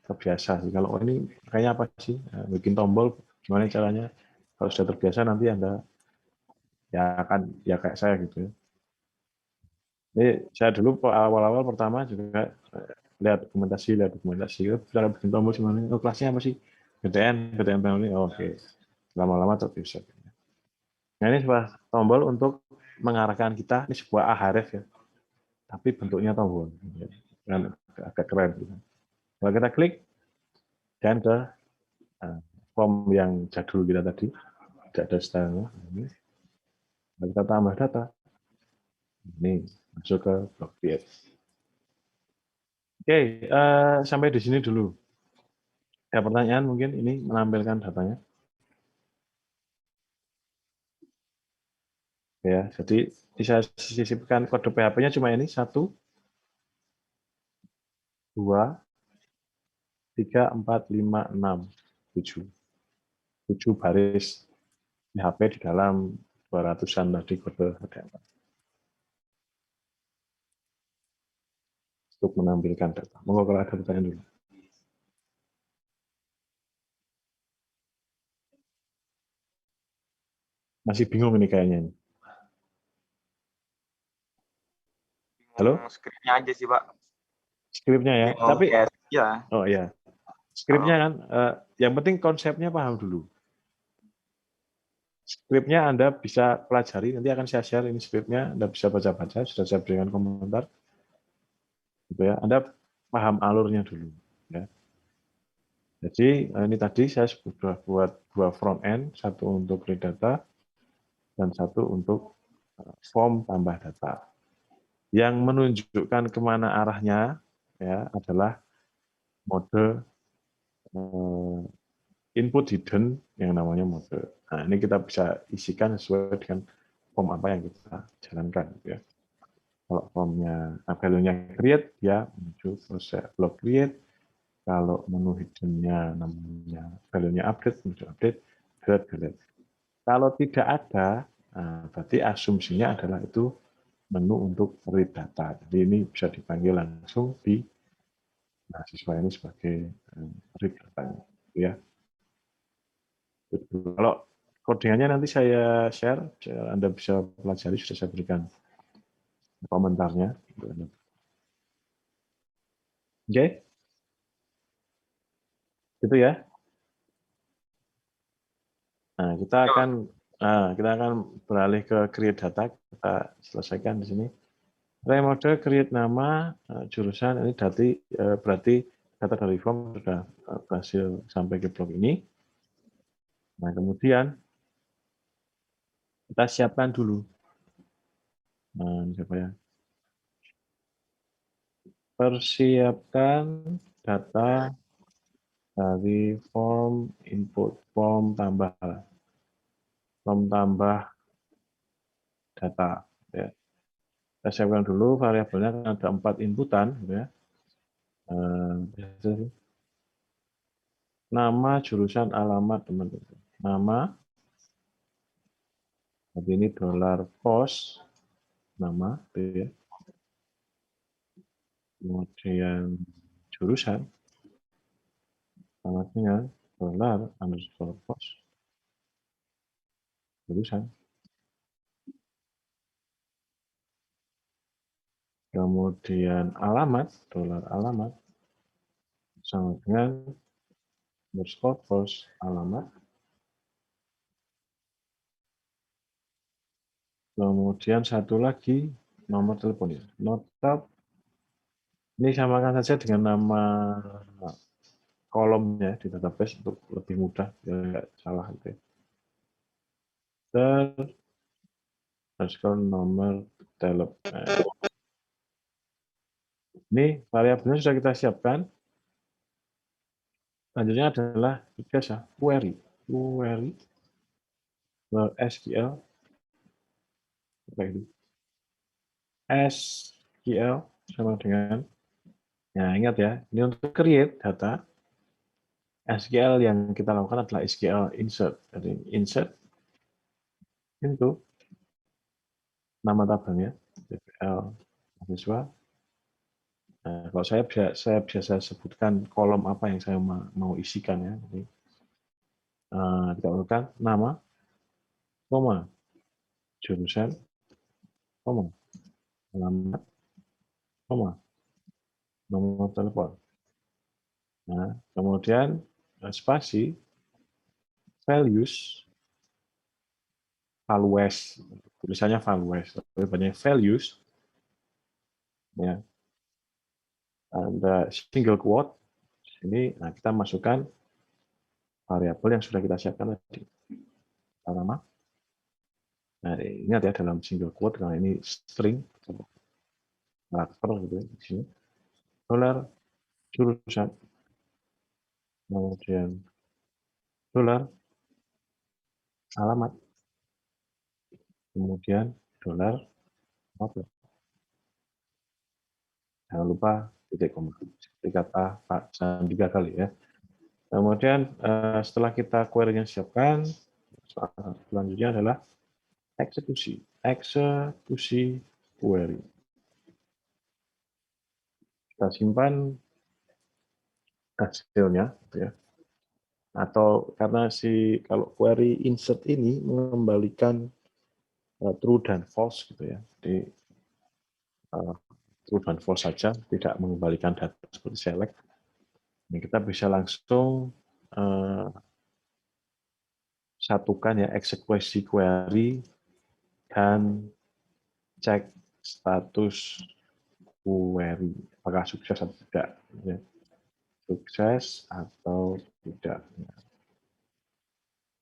[SPEAKER 1] terbiasa sih. Kalau ini kayaknya apa sih? Bikin tombol gimana caranya? Kalau sudah terbiasa nanti Anda ya akan ya kayak saya gitu ya. Jadi saya dulu awal-awal pertama juga lihat dokumentasi, cara bikin tombol gimana? Oh, kelasnya apa sih? GTN family. Oh, oke. Lama-lama terbiasa. Nah, ini sebuah tombol untuk mengarahkan kita, ini sebuah ahref ya, tapi bentuknya tombol. Kan agak keren. Gitu. Kalau kita klik dan ke form yang jadul kita tadi, tidak ada style. Ini. Kita tambah data. Ini masuk ke blok create. Oke, sampai di sini dulu. Ada pertanyaan mungkin ini menampilkan datanya. Ya, jadi bisa sisipkan kode PHP-nya cuma ini 1, 2, 3, 4, 5, 6, 7. 7 baris PHP di dalam 200-an tadi kode HTML. Untuk menampilkan data. Monggo kalau ada pertanyaan dulu. Masih bingung ini kayaknya. Halo?
[SPEAKER 2] Skripnya aja sih, Pak.
[SPEAKER 1] Skripnya ya.
[SPEAKER 2] Bingung,
[SPEAKER 1] Tapi
[SPEAKER 2] ya.
[SPEAKER 1] oh iya. Skripnya kan yang penting konsepnya paham dulu. Skripnya Anda bisa pelajari, nanti akan saya share ini skripnya, Anda bisa baca-baca, sudah saya berikan komentar. Gitu ya. Anda paham alurnya dulu. Ya. Jadi ini tadi saya sudah buat 2 front end, satu untuk read data, dan satu untuk form tambah data. Yang menunjukkan kemana arahnya ya adalah mode input hidden yang namanya mode. Nah, ini kita bisa isikan sesuai dengan form apa yang kita jalankan. Ya. Kalau formnya value-nya create, ya menuju proses blok create. Kalau menu hidden-nya namanya value-nya update, menuju update, delete. Kalau tidak ada, nah, berarti asumsinya adalah itu menu untuk read data. Jadi ini bisa dipanggil langsung di mahasiswa ini sebagai read datanya. Ya. Kalau codingannya nanti saya share, Anda bisa pelajari, sudah saya berikan komentarnya. Oke, gitu ya. Nah, kita akan beralih ke create data. Kita selesaikan di sini. Mode create nama, jurusan ini berarti data dari form sudah berhasil sampai ke blok ini. Nah, kemudian kita siapkan dulu. Nah, siapa ya? Persiapkan data dari form input, form tambah data. Ya. Kita siapkan dulu variabelnya ada 4 inputan. Ya. Nama, jurusan, alamat, teman-teman. Nama, jadi ini $post, nama, ya. Kemudian jurusan, alamatnya $_post, jurusan. Kemudian alamat, $alamat, sama dengan $post, alamat. Kemudian satu lagi, nomor telepon. Notab, ini samakan saja dengan nama kolomnya di database untuk lebih mudah, ya nggak salah. Gitu. Nomor telepon. Ini variabelnya sudah kita siapkan. Selanjutnya adalah biasa query SQL sama dengan ingat ya, ini untuk create data. SQL yang kita lakukan adalah SQL insert. Jadi insert itu nama tabelnya DPL mahasiswa Nah, kalau saya biasa sebutkan kolom apa yang saya mau isikan ya. Jadi, kita urutkan nama, koma, jurusan, koma, alamat, koma, nomor telepon. Nah, kemudian spasi, values, values, tulisannya values, tapi banyak values, ya. Ada single quote, ini nah kita masukkan variabel yang sudah kita siapkan tadi. Nama. Nah, ingat ya dalam single quote karena ini string karakter gitu ya, di sini. Dolar, jurusan, kemudian dolar, alamat, kemudian dolar, apa? Jangan lupa titik koma. Seperti kata Pak Sandika kali ya. Kemudian setelah kita query-nya siapkan, selanjutnya adalah eksekusi. Eksekusi query. Kita simpan hasilnya, gitu ya. Atau karena kalau query insert ini mengembalikan true dan false gitu ya. Jadi true dan false saja, tidak mengembalikan data seperti select. Ini kita bisa langsung satukan ya eksekusi query dan cek status query apakah sukses atau tidak, ya. Sukses atau tidak.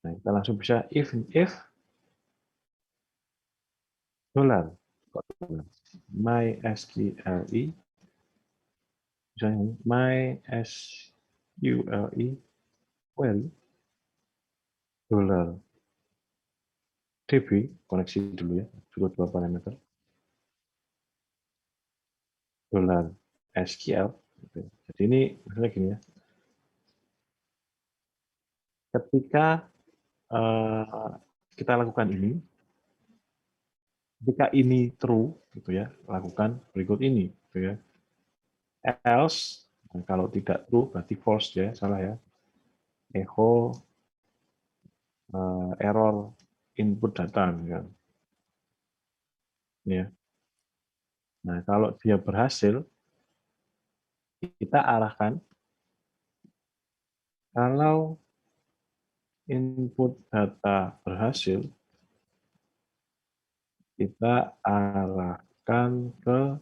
[SPEAKER 1] Nah, kita langsung bisa if dolar MySQLi, misalnya MySQLi query dolar DB, koneksi dulu ya, cukup 2 parameter, dolar SQL. Jadi ini misalnya gini ya, ketika kita lakukan ini, ketika ini true, gitu ya, lakukan berikut ini, gitu ya. Else, kalau tidak true berarti false ya, salah ya. Echo error input data, kan. Ya. Nah, kalau dia berhasil, kita arahkan kalau input data berhasil, kita arahkan ke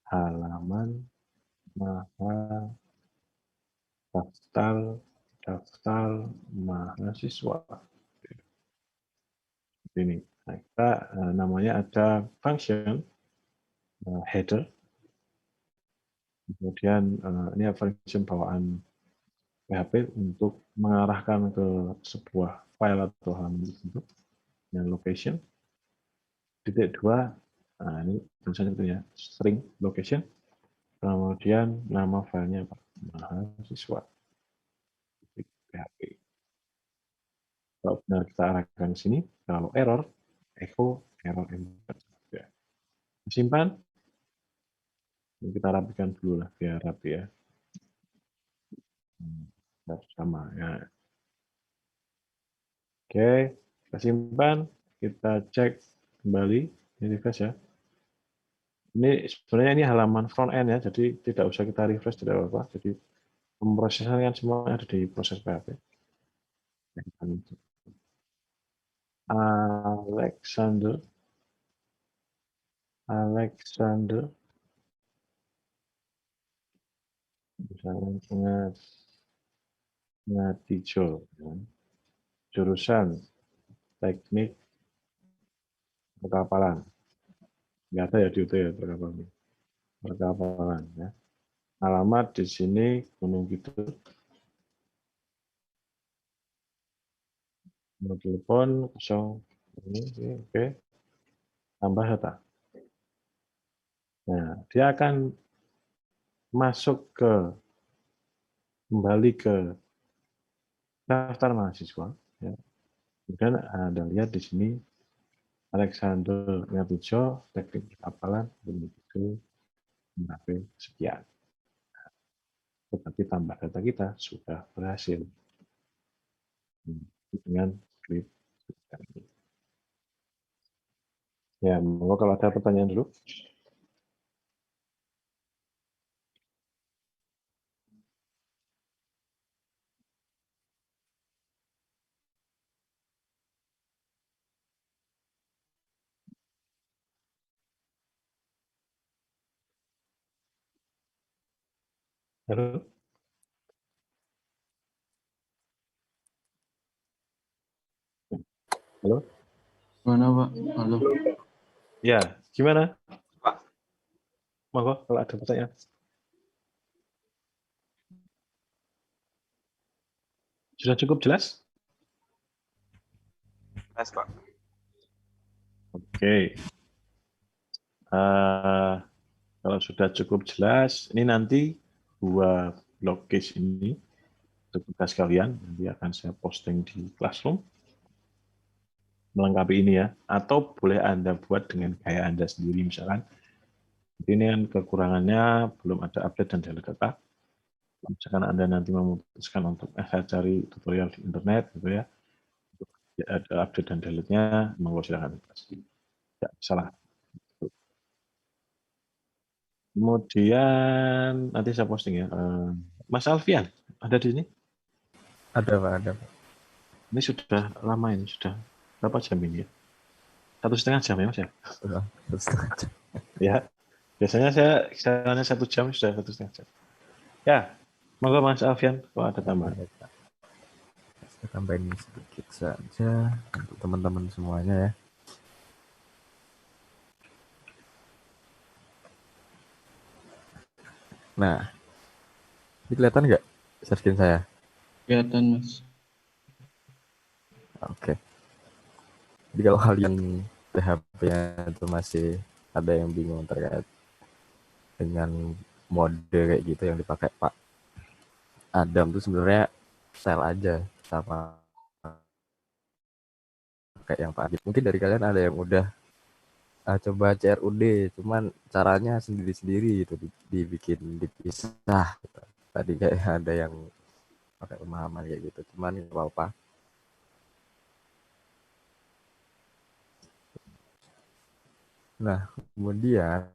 [SPEAKER 1] halaman daftar mahasiswa. Ini. Nah, kita namanya ada function header. Kemudian ini function bawaan PHP untuk mengarahkan ke sebuah file atau halaman tertentu yang location. Titik 2, nah ini tulisannya itu ya, string location. Kemudian nama filenya apa? Mahasiswa. PHP. Kalau benar kita arahkan ke sini, kalau error, echo error enter. Ya. Simpan. Kita rapikan dulu lah biar rapi ya. Sama ya. Oke, kita simpan, kita cek kembali, ini refresh ya. Ini sebenarnya ini halaman front end ya, jadi tidak usah kita refresh, tidak apa-apa. Jadi pemrosesan kan semua ada di proses PHP. Alexander, misalnya Ngatijo, ya. Jurusan teknik perkapalan. Nggak ada ya di UT ya perkapalan. Perkapalan ya. Alamat di sini Gunung Kidul. Nomor telepon 0 ini oke. Tambah data. Nah, dia akan masuk kembali ke daftar mahasiswa. Ya. Kemudian Anda lihat di sini Alexander Ngatijo, teknik perkapalan, begitu. mencapai sekian. Tetapi tambah data kita sudah berhasil dengan script. Ya, monggo kalau ada pertanyaan dulu. Halo? Halo?
[SPEAKER 4] Gimana Pak? Halo.
[SPEAKER 1] Ya, gimana?
[SPEAKER 2] Pak.
[SPEAKER 1] Monggo kalau ada pertanyaan. Sudah cukup jelas?
[SPEAKER 2] Mas, Pak.
[SPEAKER 1] Oke. Kalau sudah cukup jelas, ini nanti 2 blog case ini untuk tugas kalian nanti akan saya posting di Classroom melengkapi ini ya, atau boleh Anda buat dengan gaya Anda sendiri misalkan. Ini kan kekurangannya belum ada update dan delete data. Misalkan Anda nanti memutuskan untuk saya cari tutorial di internet gitu ya, ada update dan delete-nya, monggo silakan. Tidak salah. Kemudian nanti saya posting ya. Mas Alfian, ada di sini?
[SPEAKER 5] Ada Pak, ada Pak.
[SPEAKER 1] Ini sudah lama ini, sudah berapa jam ini ya? 1,5 jam ya Mas ya?
[SPEAKER 5] Udah, 1,5 jam.
[SPEAKER 1] Ya, biasanya saya jalannya 1 jam, sudah 1,5 jam. Ya, monggo Mas Alfian, kalau ada tambahan.
[SPEAKER 5] Ya, Pak. Saya tambahin sedikit saja untuk teman-teman semuanya ya. Nah, ini kelihatan nggak share screen saya?
[SPEAKER 4] Kelihatan Mas.
[SPEAKER 5] Oke. Jadi kalau kalian PHP-nya itu masih ada yang bingung terkait dengan mode kayak gitu yang dipakai Pak Adam, itu sebenarnya style aja sama kayak yang Pak Adit. Mungkin dari kalian ada yang udah coba CRUD, cuman caranya sendiri-sendiri gitu, dibikin dipisah gitu. Tadi kayak ada yang pakai pemahaman kayak gitu, cuman nggak apa-apa. Nah, kemudian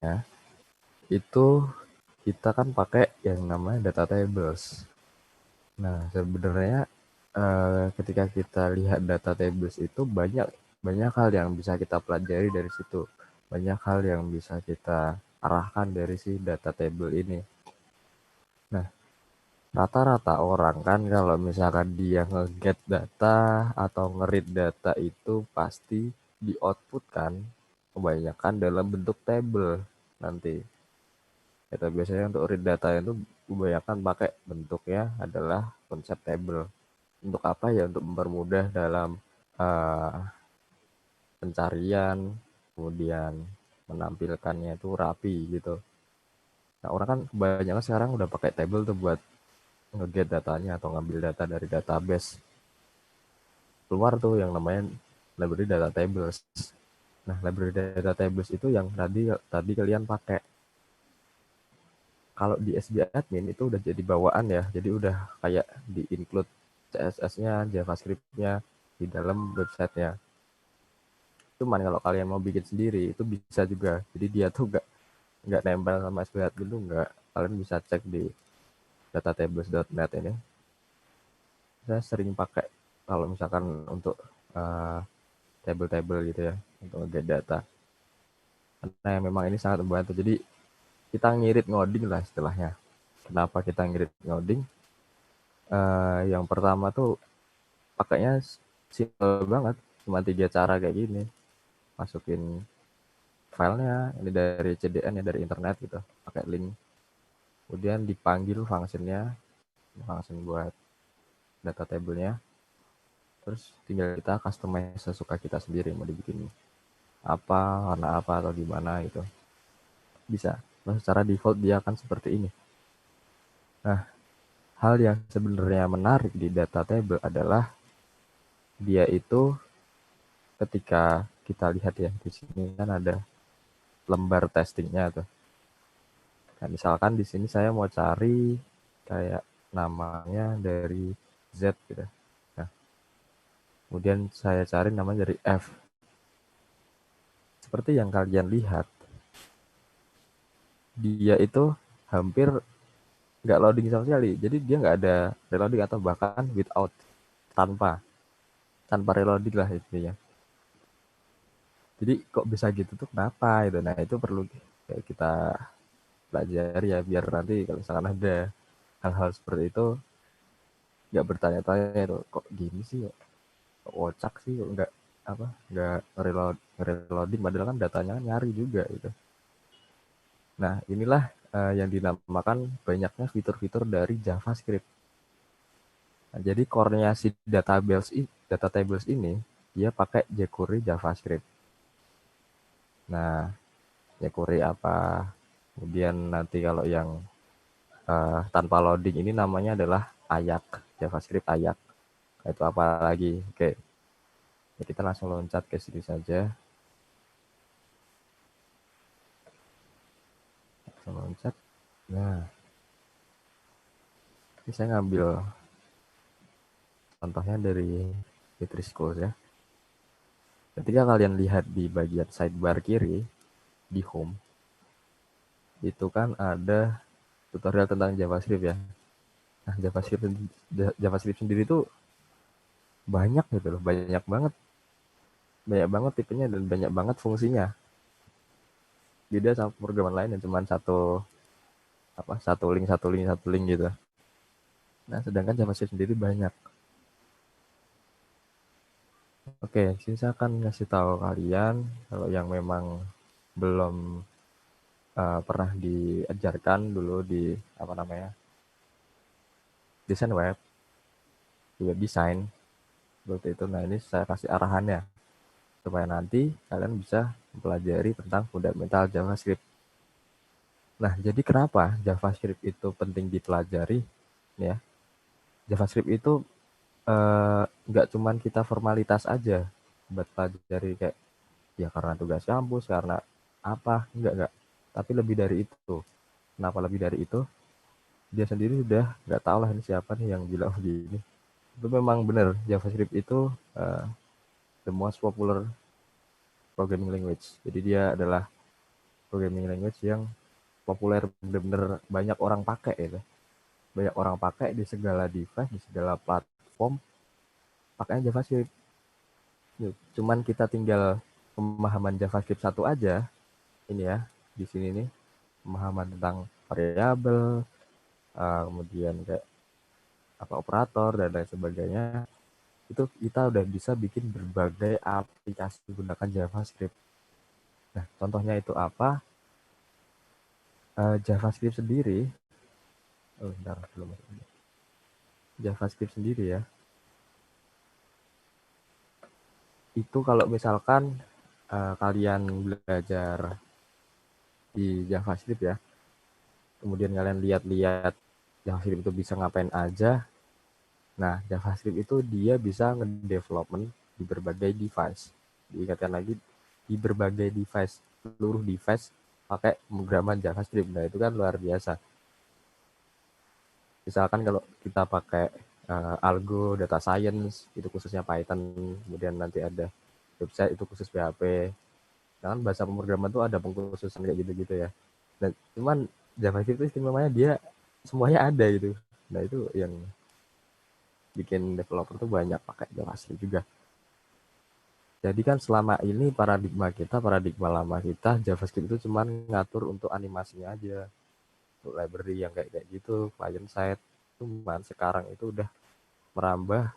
[SPEAKER 5] ya, itu kita kan pakai yang namanya data tables. Nah, sebenarnya ketika kita lihat data tables itu banyak hal yang bisa kita pelajari dari situ. Banyak hal yang bisa kita arahkan dari si data table ini. Nah, rata-rata orang kan kalau misalkan dia nge-get data atau nge-read data itu pasti di output kan kebanyakan dalam bentuk table nanti. Kita biasanya untuk read data itu kebanyakan pakai bentuknya adalah konsep table. Untuk apa ya? Untuk mempermudah dalam pencarian, kemudian menampilkannya itu rapi gitu. Nah, orang kan kebanyakan sekarang udah pakai table tuh buat nge-get datanya atau ngambil data dari database. Keluar tuh yang namanya library data tables. Nah, library data tables itu yang tadi kalian pakai. Kalau di SB admin itu udah jadi bawaan ya. Jadi udah kayak di-include CSS-nya, JavaScript-nya di dalam website-nya. Cuman kalau kalian mau bikin sendiri itu bisa juga. Jadi dia tuh nggak nempel sama SB admin tuh nggak. Kalian bisa cek di datatables.net ini. Saya sering pakai kalau misalkan untuk table-table gitu ya, untuk nge-get data. Karena memang ini sangat membantu. Jadi kita ngirit ngoding lah istilahnya. Kenapa kita ngirit ngoding? Yang pertama tuh pakainya simple banget, cuma 3 cara kayak gini. Masukin filenya, ini dari CDN ya, dari internet gitu, pakai link. Kemudian dipanggil function-nya, function buat data table-nya. Terus tinggal kita customize sesuka kita sendiri, mau dibikin apa, warna apa, atau gimana gitu. Bisa. Nah, secara default dia akan seperti ini. Nah, hal yang sebenarnya menarik di data table adalah dia itu ketika kita lihat ya di sini kan ada lembar testingnya tuh. Nah, misalkan di sini saya mau cari kayak namanya dari Z gitu. Nah, kemudian saya cari namanya dari F. Seperti yang kalian lihat, dia itu hampir nggak loading sama sekali. Jadi dia nggak ada reloading atau bahkan without, tanpa reloading lah intinya. Jadi kok bisa gitu tuh kenapa itu? Nah itu perlu kayak kita pelajari ya biar nanti kalau misalkan ada hal-hal seperti itu nggak bertanya-tanya itu kok gini sih, kok wocak sih, kok nggak reloading padahal kan datanya kan nyari juga gitu. Nah inilah yang dinamakan banyaknya fitur-fitur dari JavaScript. Nah, jadi core-nya si data tables ini dia pakai jQuery JavaScript. Nah jQuery apa? Kemudian nanti kalau yang tanpa loading ini namanya adalah Ajax, JavaScript Ajax. Itu apa lagi? Oke, ya, kita langsung loncat ke sini saja. Langsung loncat. Nah, ini saya ngambil contohnya dari Vitrisco ya. Ketika kalian lihat di bagian sidebar kiri di home, itu kan ada tutorial tentang JavaScript ya. Nah, JavaScript sendiri itu banyak gitu loh, banyak banget tipenya dan banyak banget fungsinya. Beda sama programan lain yang cuma satu link gitu. Nah, sedangkan JavaScript sendiri banyak. Oke, sini saya akan ngasih tahu kalian kalau yang memang belum pernah diajarkan dulu di desain web, di web design seperti itu. Nah, ini saya kasih arahannya supaya nanti kalian bisa mempelajari tentang fundamental JavaScript. Nah, jadi kenapa JavaScript itu penting dipelajari? Ya, JavaScript itu nggak cuman kita formalitas aja buat pelajari kayak ya karena tugas kampus, karena apa, enggak. Tapi lebih dari itu. Kenapa lebih dari itu? Dia sendiri sudah nggak tahu lah ini siapa nih yang bilang begini. Itu memang benar, JavaScript itu the most popular programming language. Jadi dia adalah programming language yang populer, benar-benar banyak orang pakai gitu. Banyak orang pakai di segala device, di segala platform, pakainya JavaScript. Cuman kita tinggal pemahaman JavaScript satu aja, ini ya, di sini nih, pemahaman tentang variabel, kemudian kayak operator dan lain sebagainya, itu kita udah bisa bikin berbagai aplikasi menggunakan JavaScript. Nah, contohnya itu apa? JavaScript sendiri, JavaScript sendiri ya, itu kalau misalkan kalian belajar di JavaScript ya, kemudian kalian lihat-lihat JavaScript itu bisa ngapain aja. Nah, JavaScript itu dia bisa nge-development di berbagai device. Diingatkan lagi, di berbagai device, seluruh device pakai pemrograman JavaScript. Nah, itu kan luar biasa. Misalkan kalau kita pakai Algo, Data Science, itu khususnya Python, kemudian nanti ada website itu khusus PHP. Nah, kan bahasa pemrograman itu ada pengkhususan kayak gitu-gitu ya. Dan cuman JavaScript itu istimewanya dia semuanya ada gitu. Nah, itu yang bikin developer tuh banyak pakai JavaScript juga. Jadi kan selama ini paradigma lama kita JavaScript itu cuman ngatur untuk animasinya aja, untuk library yang kayak gitu, client side. Cuman sekarang itu udah merambah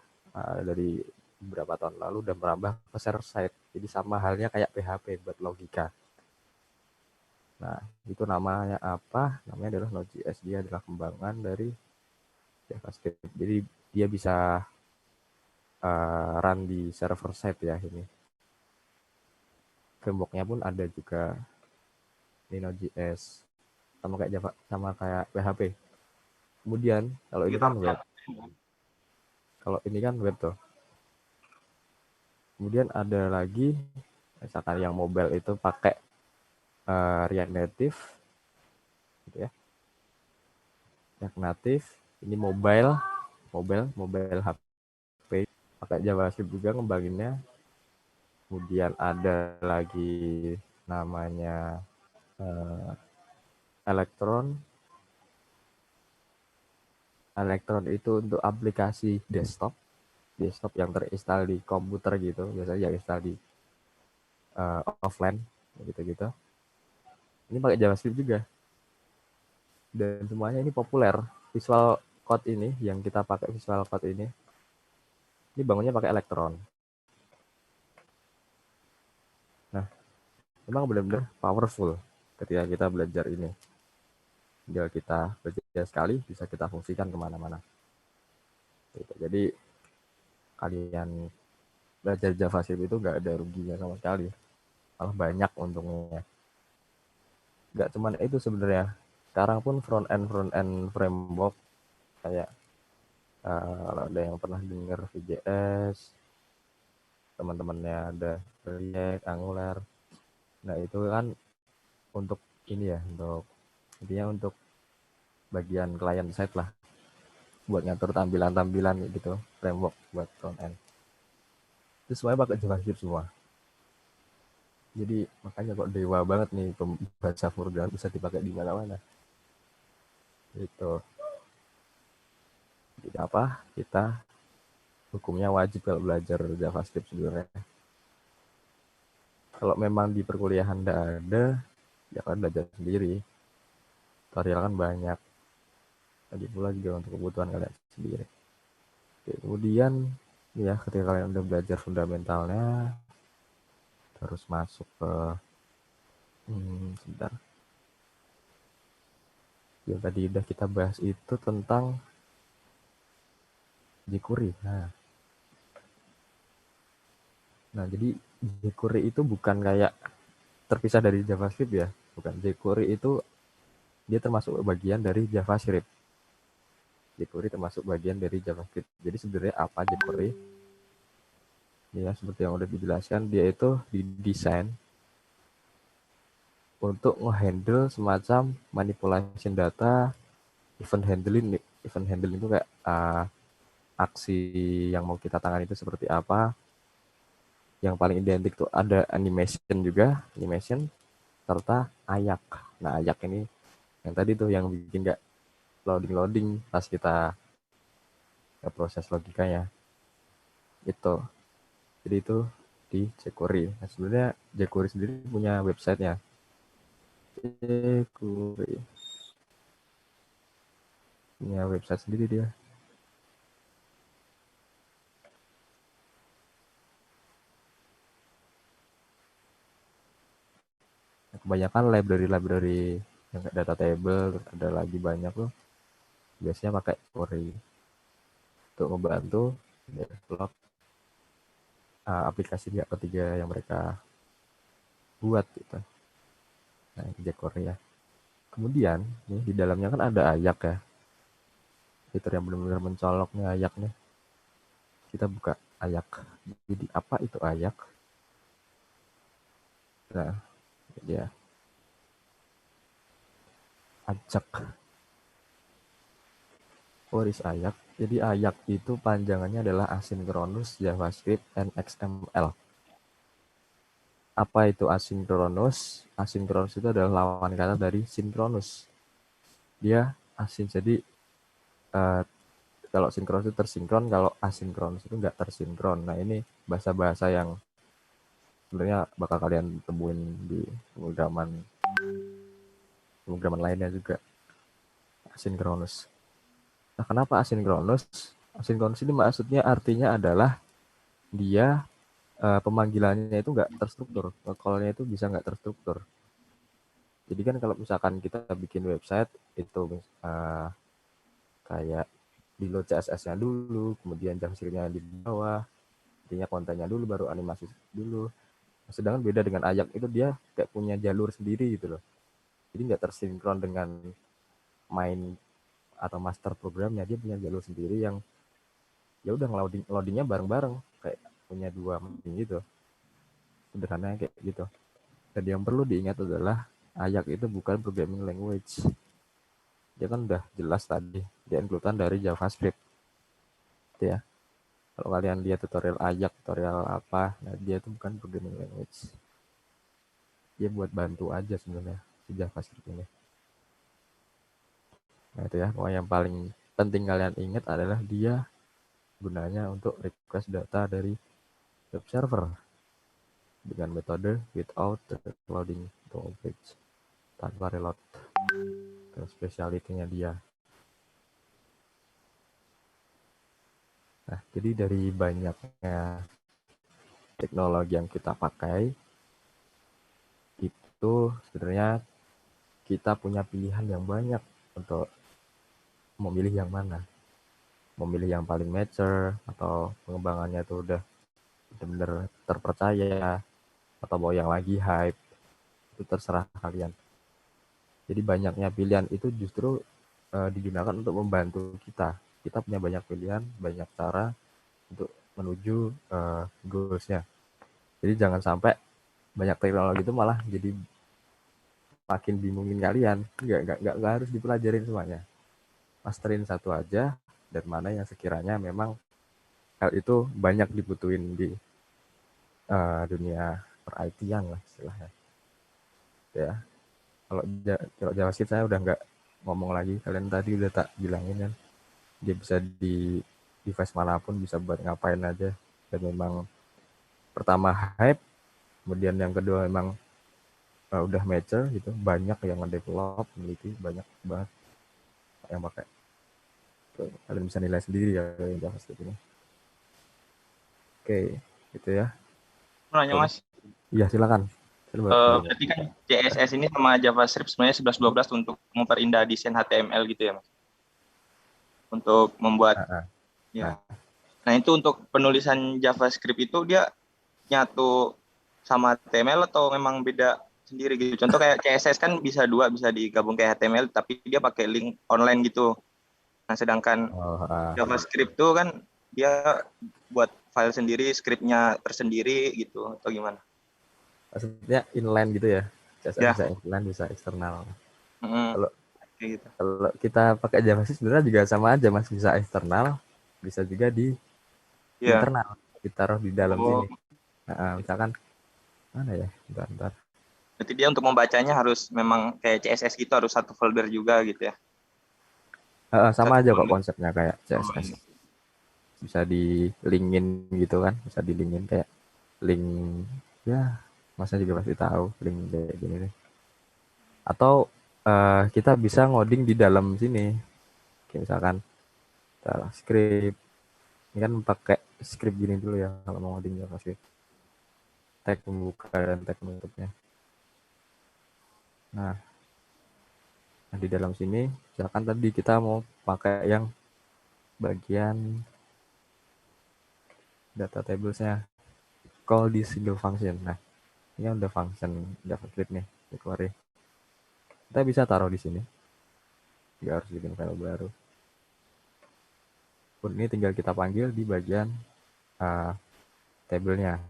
[SPEAKER 5] dari beberapa tahun lalu udah merambah ke server side. Jadi sama halnya kayak PHP buat logika. Nah, itu namanya apa? Namanya adalah Node.js. Dia adalah kembangan dari JavaScript. Jadi dia bisa run di server side ya ini. Framework-nya pun ada juga di Node.js. Sama kayak PHP. Kemudian kalau ini kan web. Kalau ini kan web tuh. Kemudian ada lagi misalkan yang mobile itu pakai React Native gitu ya. React Native ini mobile HP pakai JavaScript juga ngembanginnya. Kemudian ada lagi namanya Electron itu untuk aplikasi desktop yang terinstall di komputer gitu, biasanya yang install di offline gitu. Ini pakai JavaScript juga. Dan semuanya ini populer. Visual Code ini yang kita pakai Visual Code ini bangunnya pakai Electron. Nah, memang benar-benar powerful ketika kita belajar ini. Tinggal kita belajar sekali, bisa kita fungsikan kemana-mana. Gitu. Jadi kalian belajar JavaScript itu nggak ada ruginya sama sekali, malah banyak untungnya. Nggak cuma itu sebenarnya. Sekarang pun front end framework kayak kalau ada yang pernah dengar VJS, teman-temannya ada React, Angular. Nah itu kan untuk ini ya, untuk intinya untuk bagian client side lah, buat ngatur tampilan gitu, framework buat front end. Itu semuanya pakai JavaScript semua. Jadi makanya kok dewa banget nih pembaca program, bisa dipakai di mana-mana. Gitu. Jadi apa? Kita hukumnya wajib kalau belajar JavaScript sebenarnya. Kalau memang di perkuliahan tidak ada, ya kalian belajar sendiri. Tutorial kan banyak. Lagi pula juga untuk kebutuhan kalian sendiri. Oke, kemudian ya ketika kalian udah belajar fundamentalnya, terus masuk ke sebentar. Yang tadi udah kita bahas itu tentang jQuery. Nah, jadi jQuery itu bukan kayak terpisah dari JavaScript ya. Bukan. jQuery itu dia termasuk bagian dari JavaScript. jQuery termasuk bagian dari JavaScript. Jadi sebenarnya apa jQuery? Ya, seperti yang udah dijelaskan, dia itu didesain untuk nge-handle semacam manipulation data, event handling itu kayak aksi yang mau kita tangani itu seperti apa. Yang paling identik tuh ada animation serta ayak. Nah, ayak ini yang tadi tuh yang bikin nggak loading pas kita proses logikanya. Itu. Jadi itu di jQuery. Nah, sebenarnya jQuery sendiri punya websitenya. jQuery punya website sendiri dia. Kebanyakan library yang data table, ada lagi banyak loh. Biasanya pakai jQuery untuk membantu develop aplikasi pihak ketiga yang mereka buat gitu. Nah, jQuery ya. Kemudian nih di dalamnya kan ada ayak ya. Fitur yang benar-benar mencolok nih ayak nih. Kita buka ayak. Jadi apa itu ayak? Nah, dia ajak. What is ayak? Jadi ayak itu panjangannya adalah Asynchronous JavaScript and XML. Apa itu asinkronus? Asinkronus itu adalah lawan kata dari sinkronus. Dia asin, jadi kalau sinkronus itu tersinkron, kalau asinkronus itu nggak tersinkron. Nah ini bahasa-bahasa yang sebenarnya bakal kalian temuin di pemrograman lainnya juga. Asinkronus. Nah kenapa asinkronus? Asinkronus ini maksudnya artinya adalah dia pemanggilannya itu nggak terstruktur, call-nya itu bisa nggak terstruktur. Jadi kan kalau misalkan kita bikin website itu kayak di load CSS-nya dulu, kemudian JavaScript-nya di bawah, intinya kontennya dulu, baru animasi dulu. Sedangkan beda dengan ayak itu dia kayak punya jalur sendiri gitu loh. Jadi nggak tersinkron dengan main atau master programnya, dia punya jalur sendiri yang ya udah loadingnya bareng-bareng, kayak punya 2 meaning gitu. Sederhananya kayak gitu. Dan yang perlu diingat adalah Ajax itu bukan programming language. Dia kan udah jelas tadi, dia include dari JavaScript. Gitu ya. Kalau kalian lihat tutorial Ajax, tutorial apa, nah dia itu bukan programming language. Dia buat bantu aja sebenarnya si JavaScript ini. Nah itu ya, pokoknya yang paling penting kalian ingat adalah dia gunanya untuk request data dari web server dengan metode without loading to page, tanpa reload. Itu spesialitinya dia. Nah, jadi dari banyaknya teknologi yang kita pakai, itu sebenarnya kita punya pilihan yang banyak untuk memilih yang mana. Memilih yang paling mature, atau pengembangannya itu udah benar-benar terpercaya, atau mau yang lagi hype, itu terserah kalian. Jadi banyaknya pilihan itu justru digunakan untuk membantu kita. Kita punya banyak pilihan, banyak cara untuk menuju goals-nya. Jadi jangan sampai banyak teknologi itu malah jadi makin bingungin kalian. Nggak harus dipelajarin semuanya. Masterin satu aja, dan mana yang sekiranya memang hal itu banyak dibutuhin di dunia per-IT-an lah istilahnya. Ya, kalau JavaScript saya udah nggak ngomong lagi. Kalian tadi udah tak bilangin kan, dia bisa di device manapun, bisa buat ngapain aja. Dan memang pertama hype, kemudian yang kedua memang udah mature gitu, banyak yang ngedevelop, meneliti, banyak banget yang pakai. Kalian bisa nilai sendiri ya yang JavaScript ini. Oke, gitu ya.
[SPEAKER 2] Mau nanya Mas,
[SPEAKER 5] Iya silakan.
[SPEAKER 2] berarti kan CSS ini sama JavaScript sebenarnya 11-12 untuk memperindah desain HTML gitu ya Mas? Untuk membuat ya. Nah itu untuk penulisan JavaScript itu dia nyatu sama HTML atau memang beda sendiri gitu? Contoh kayak CSS kan bisa bisa digabung kayak HTML, tapi dia pakai link online gitu. Nah sedangkan JavaScript itu kan dia buat file sendiri, scriptnya tersendiri gitu, atau gimana?
[SPEAKER 5] Maksudnya inline gitu ya? CSS
[SPEAKER 2] Ya.
[SPEAKER 5] bisa inline, bisa eksternal.
[SPEAKER 2] Kalau
[SPEAKER 5] gitu. Kalau kita pakai JavaScript sebenarnya juga sama aja Mas, bisa eksternal, bisa juga di internal, ditaruh di dalam sini. Nah, misalkan mana ya? Bentar.
[SPEAKER 2] Berarti dia untuk membacanya harus memang kayak CSS gitu, harus satu folder juga gitu ya?
[SPEAKER 5] Sama aja kok konsepnya kayak CSS. Bisa di-linkin gitu kan, bisa di-linkin kayak link, ya Masnya juga pasti tahu link kayak gini nih. Atau kita bisa ngoding di dalam sini. Kayak misalkan script, ini kan pakai script gini dulu ya kalau mau ngoding JavaScript. Tag pembuka dan tag penutupnya. Nah, di dalam sini misalkan tadi kita mau pakai yang bagian data tablesnya, call di single function. Nah, ini udah function JavaScript nih, query. Kita bisa taruh di sini, nggak harus bikin file baru. Pun ini tinggal kita panggil di bagian tabelnya.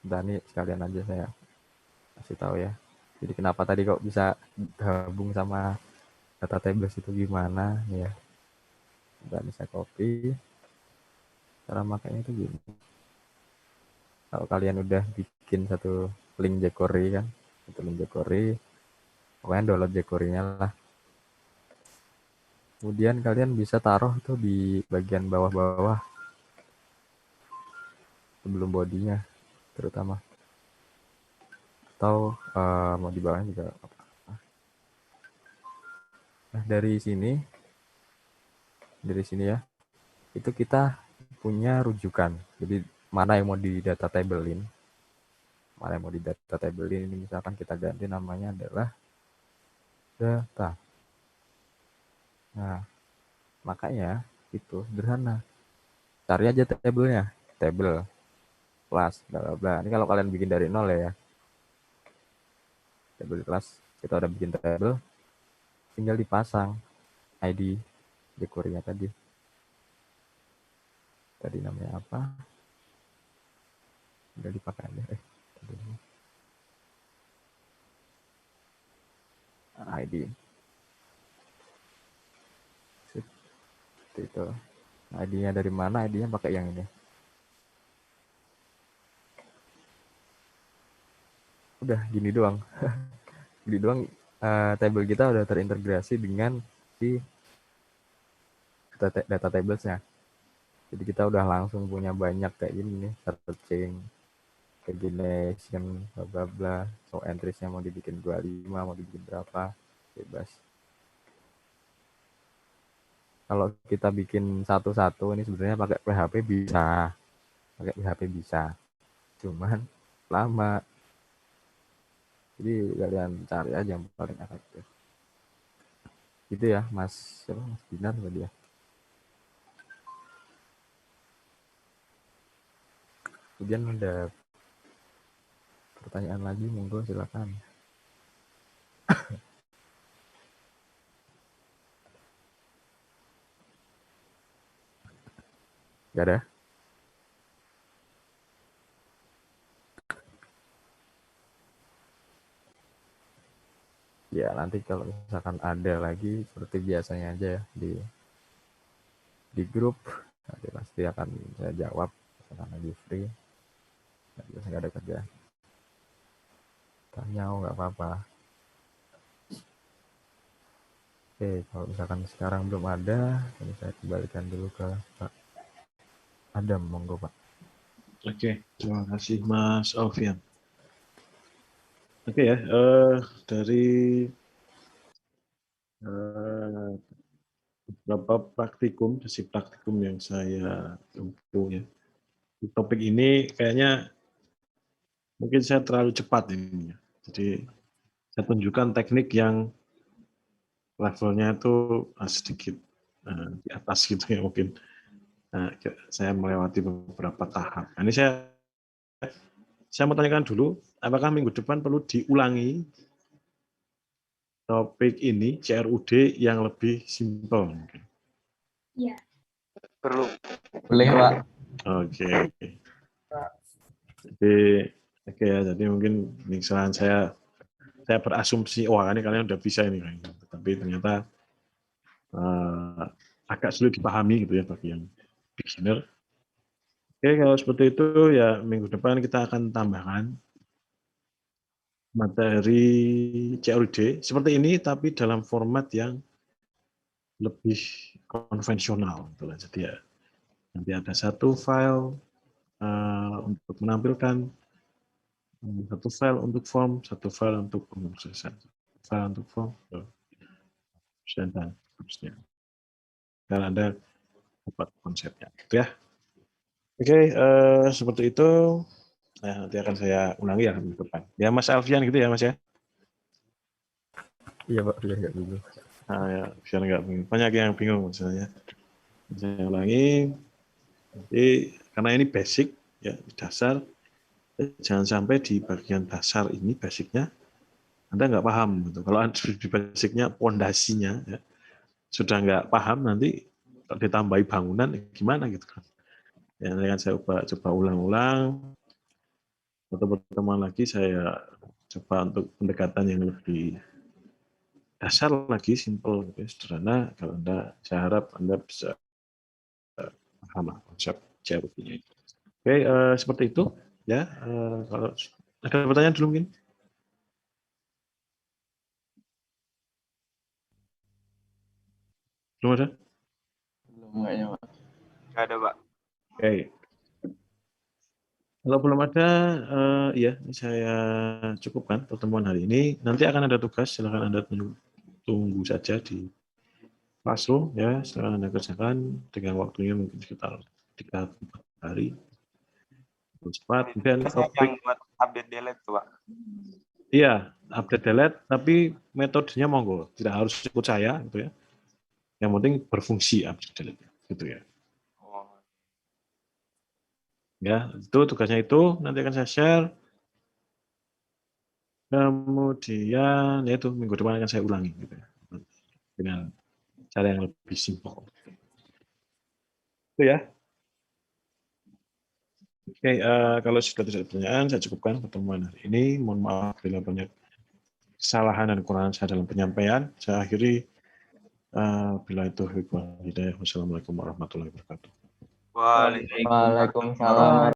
[SPEAKER 5] Dan ini sekalian aja saya kasih tahu ya. Jadi kenapa tadi kok bisa gabung sama data tables itu gimana ya? Dan bisa copy. Cara makanya itu gini. Kalau kalian udah bikin satu link jQuery kan, satu link jQuery, pokoknya download jQuery-nya lah. Kemudian kalian bisa taruh itu di bagian bawah-bawah sebelum bodinya terutama. Atau mau di bawahnya juga apa. Nah dari sini ya, itu kita punya rujukan. Jadi mana yang mau di data tablein, ini misalkan kita ganti namanya adalah data. Nah makanya itu sederhana, cari aja tabelnya, table kelas bla bla bla. Ini kalau kalian bikin dari nol ya, table kelas kita udah bikin table, tinggal dipasang ID jQuery-nya tadi. Tadi namanya apa? Udah dipakai aja. Tadi ID. Seperti itu. ID-nya dari mana? ID-nya pakai yang ini. Udah gini doang. Gini doang. Table kita udah terintegrasi dengan si data tables-nya. Jadi kita udah langsung punya banyak kayak gini nih, searching, pagination, bla bla bla. So entries-nya mau dibikin 25, mau dibikin berapa, bebas. Kalau kita bikin satu-satu ini sebenarnya pakai PHP bisa. Pakai PHP bisa. Cuman lama. Jadi kalian cari aja yang paling efektif. Gitu ya, Mas Dinar tadi ya. Kemudian ada pertanyaan lagi, monggo silakan. Gak ada? Ya nanti kalau misalkan ada lagi seperti biasanya aja ya di grup, nanti pasti akan saya jawab misalkan lagi free. Biasanya nggak ada kerja. Tanya nggak apa-apa. Oke, kalau misalkan sekarang belum ada, ini saya kembalikan dulu ke Pak Adam, monggo Pak.
[SPEAKER 1] Oke, terima kasih Mas Alfian. Oke ya, dari beberapa praktikum, sesi praktikum yang saya tempuh ya. Di topik ini kayaknya mungkin saya terlalu cepat ini. Jadi saya tunjukkan teknik yang levelnya itu sedikit di atas gitu ya mungkin. Saya melewati beberapa tahap. Ini saya mau tanyakan dulu, apakah minggu depan perlu diulangi topik ini CRUD yang lebih simpel mungkin?
[SPEAKER 6] Iya.
[SPEAKER 2] Perlu.
[SPEAKER 4] Boleh, Pak.
[SPEAKER 1] Oke. Jadi ya, jadi mungkin misalnya saya berasumsi, wah ini kalian udah bisa ini, tapi ternyata agak sulit dipahami gitu ya bagi yang beginner. Oke, kalau seperti itu ya minggu depan kita akan tambahkan materi CRUD seperti ini, tapi dalam format yang lebih konvensional. Jadi ya nanti ada satu file untuk menampilkan, satu file untuk form, satu file untuk pemrosesan, file untuk form, dan seterusnya. Dan Anda dapat konsepnya, gitu ya. Oke, seperti itu. Nah, nanti akan saya ulangi ya minggu depan. Ya, Mas Alfian gitu ya, Mas ya.
[SPEAKER 5] Iya Pak, biar nggak dulu.
[SPEAKER 1] Ya, biar nggak bingung. Banyak yang bingung misalnya. Saya ulangi. Jadi karena ini basic, ya dasar. Jangan sampai di bagian dasar ini basicnya Anda nggak paham gitu. Kalau di basicnya pondasinya ya, sudah nggak paham, nanti kalau ditambahi bangunan gimana gitu kan. Ya, nanti akan saya coba ulang-ulang. Atau pertemuan lagi saya coba untuk pendekatan yang lebih dasar lagi, simple, sederhana. Kalau saya harap Anda bisa paham konsep CRUD-nya itu. Oke, seperti itu ya. Kalau ada pertanyaan dulu mungkin? Belum ada?
[SPEAKER 4] Belum kayaknya, Pak.
[SPEAKER 2] Nggak ada, Pak.
[SPEAKER 1] Oke. Kalau belum ada, ya saya cukupkan pertemuan hari ini. Nanti akan ada tugas, silakan Anda tunggu saja di Classroom ya, silakan Anda kerjakan dengan waktunya mungkin sekitar 3-4 hari. Cepat. Dan
[SPEAKER 2] Saya yang buat update delete tuh, Pak.
[SPEAKER 1] iya, update delete, tapi metodenya monggo, tidak harus ikut saya gitu ya. Yang penting berfungsi update delete gitu ya.
[SPEAKER 2] Oh.
[SPEAKER 1] Ya, itu tugasnya itu nanti akan saya share. Kemudian ya itu minggu depan akan saya ulangi gitu ya. Dengan cara yang lebih simpel. Itu ya. Oke, kalau sudah tidak ada pertanyaan, saya cukupkan pertemuan hari ini. Mohon maaf bila banyak kesalahan dan kekurangan saya dalam penyampaian. Saya akhiri, bila itu hidayah. Wassalamualaikum warahmatullahi wabarakatuh.
[SPEAKER 2] Waalaikumsalam.
[SPEAKER 4] Waalaikumsalam.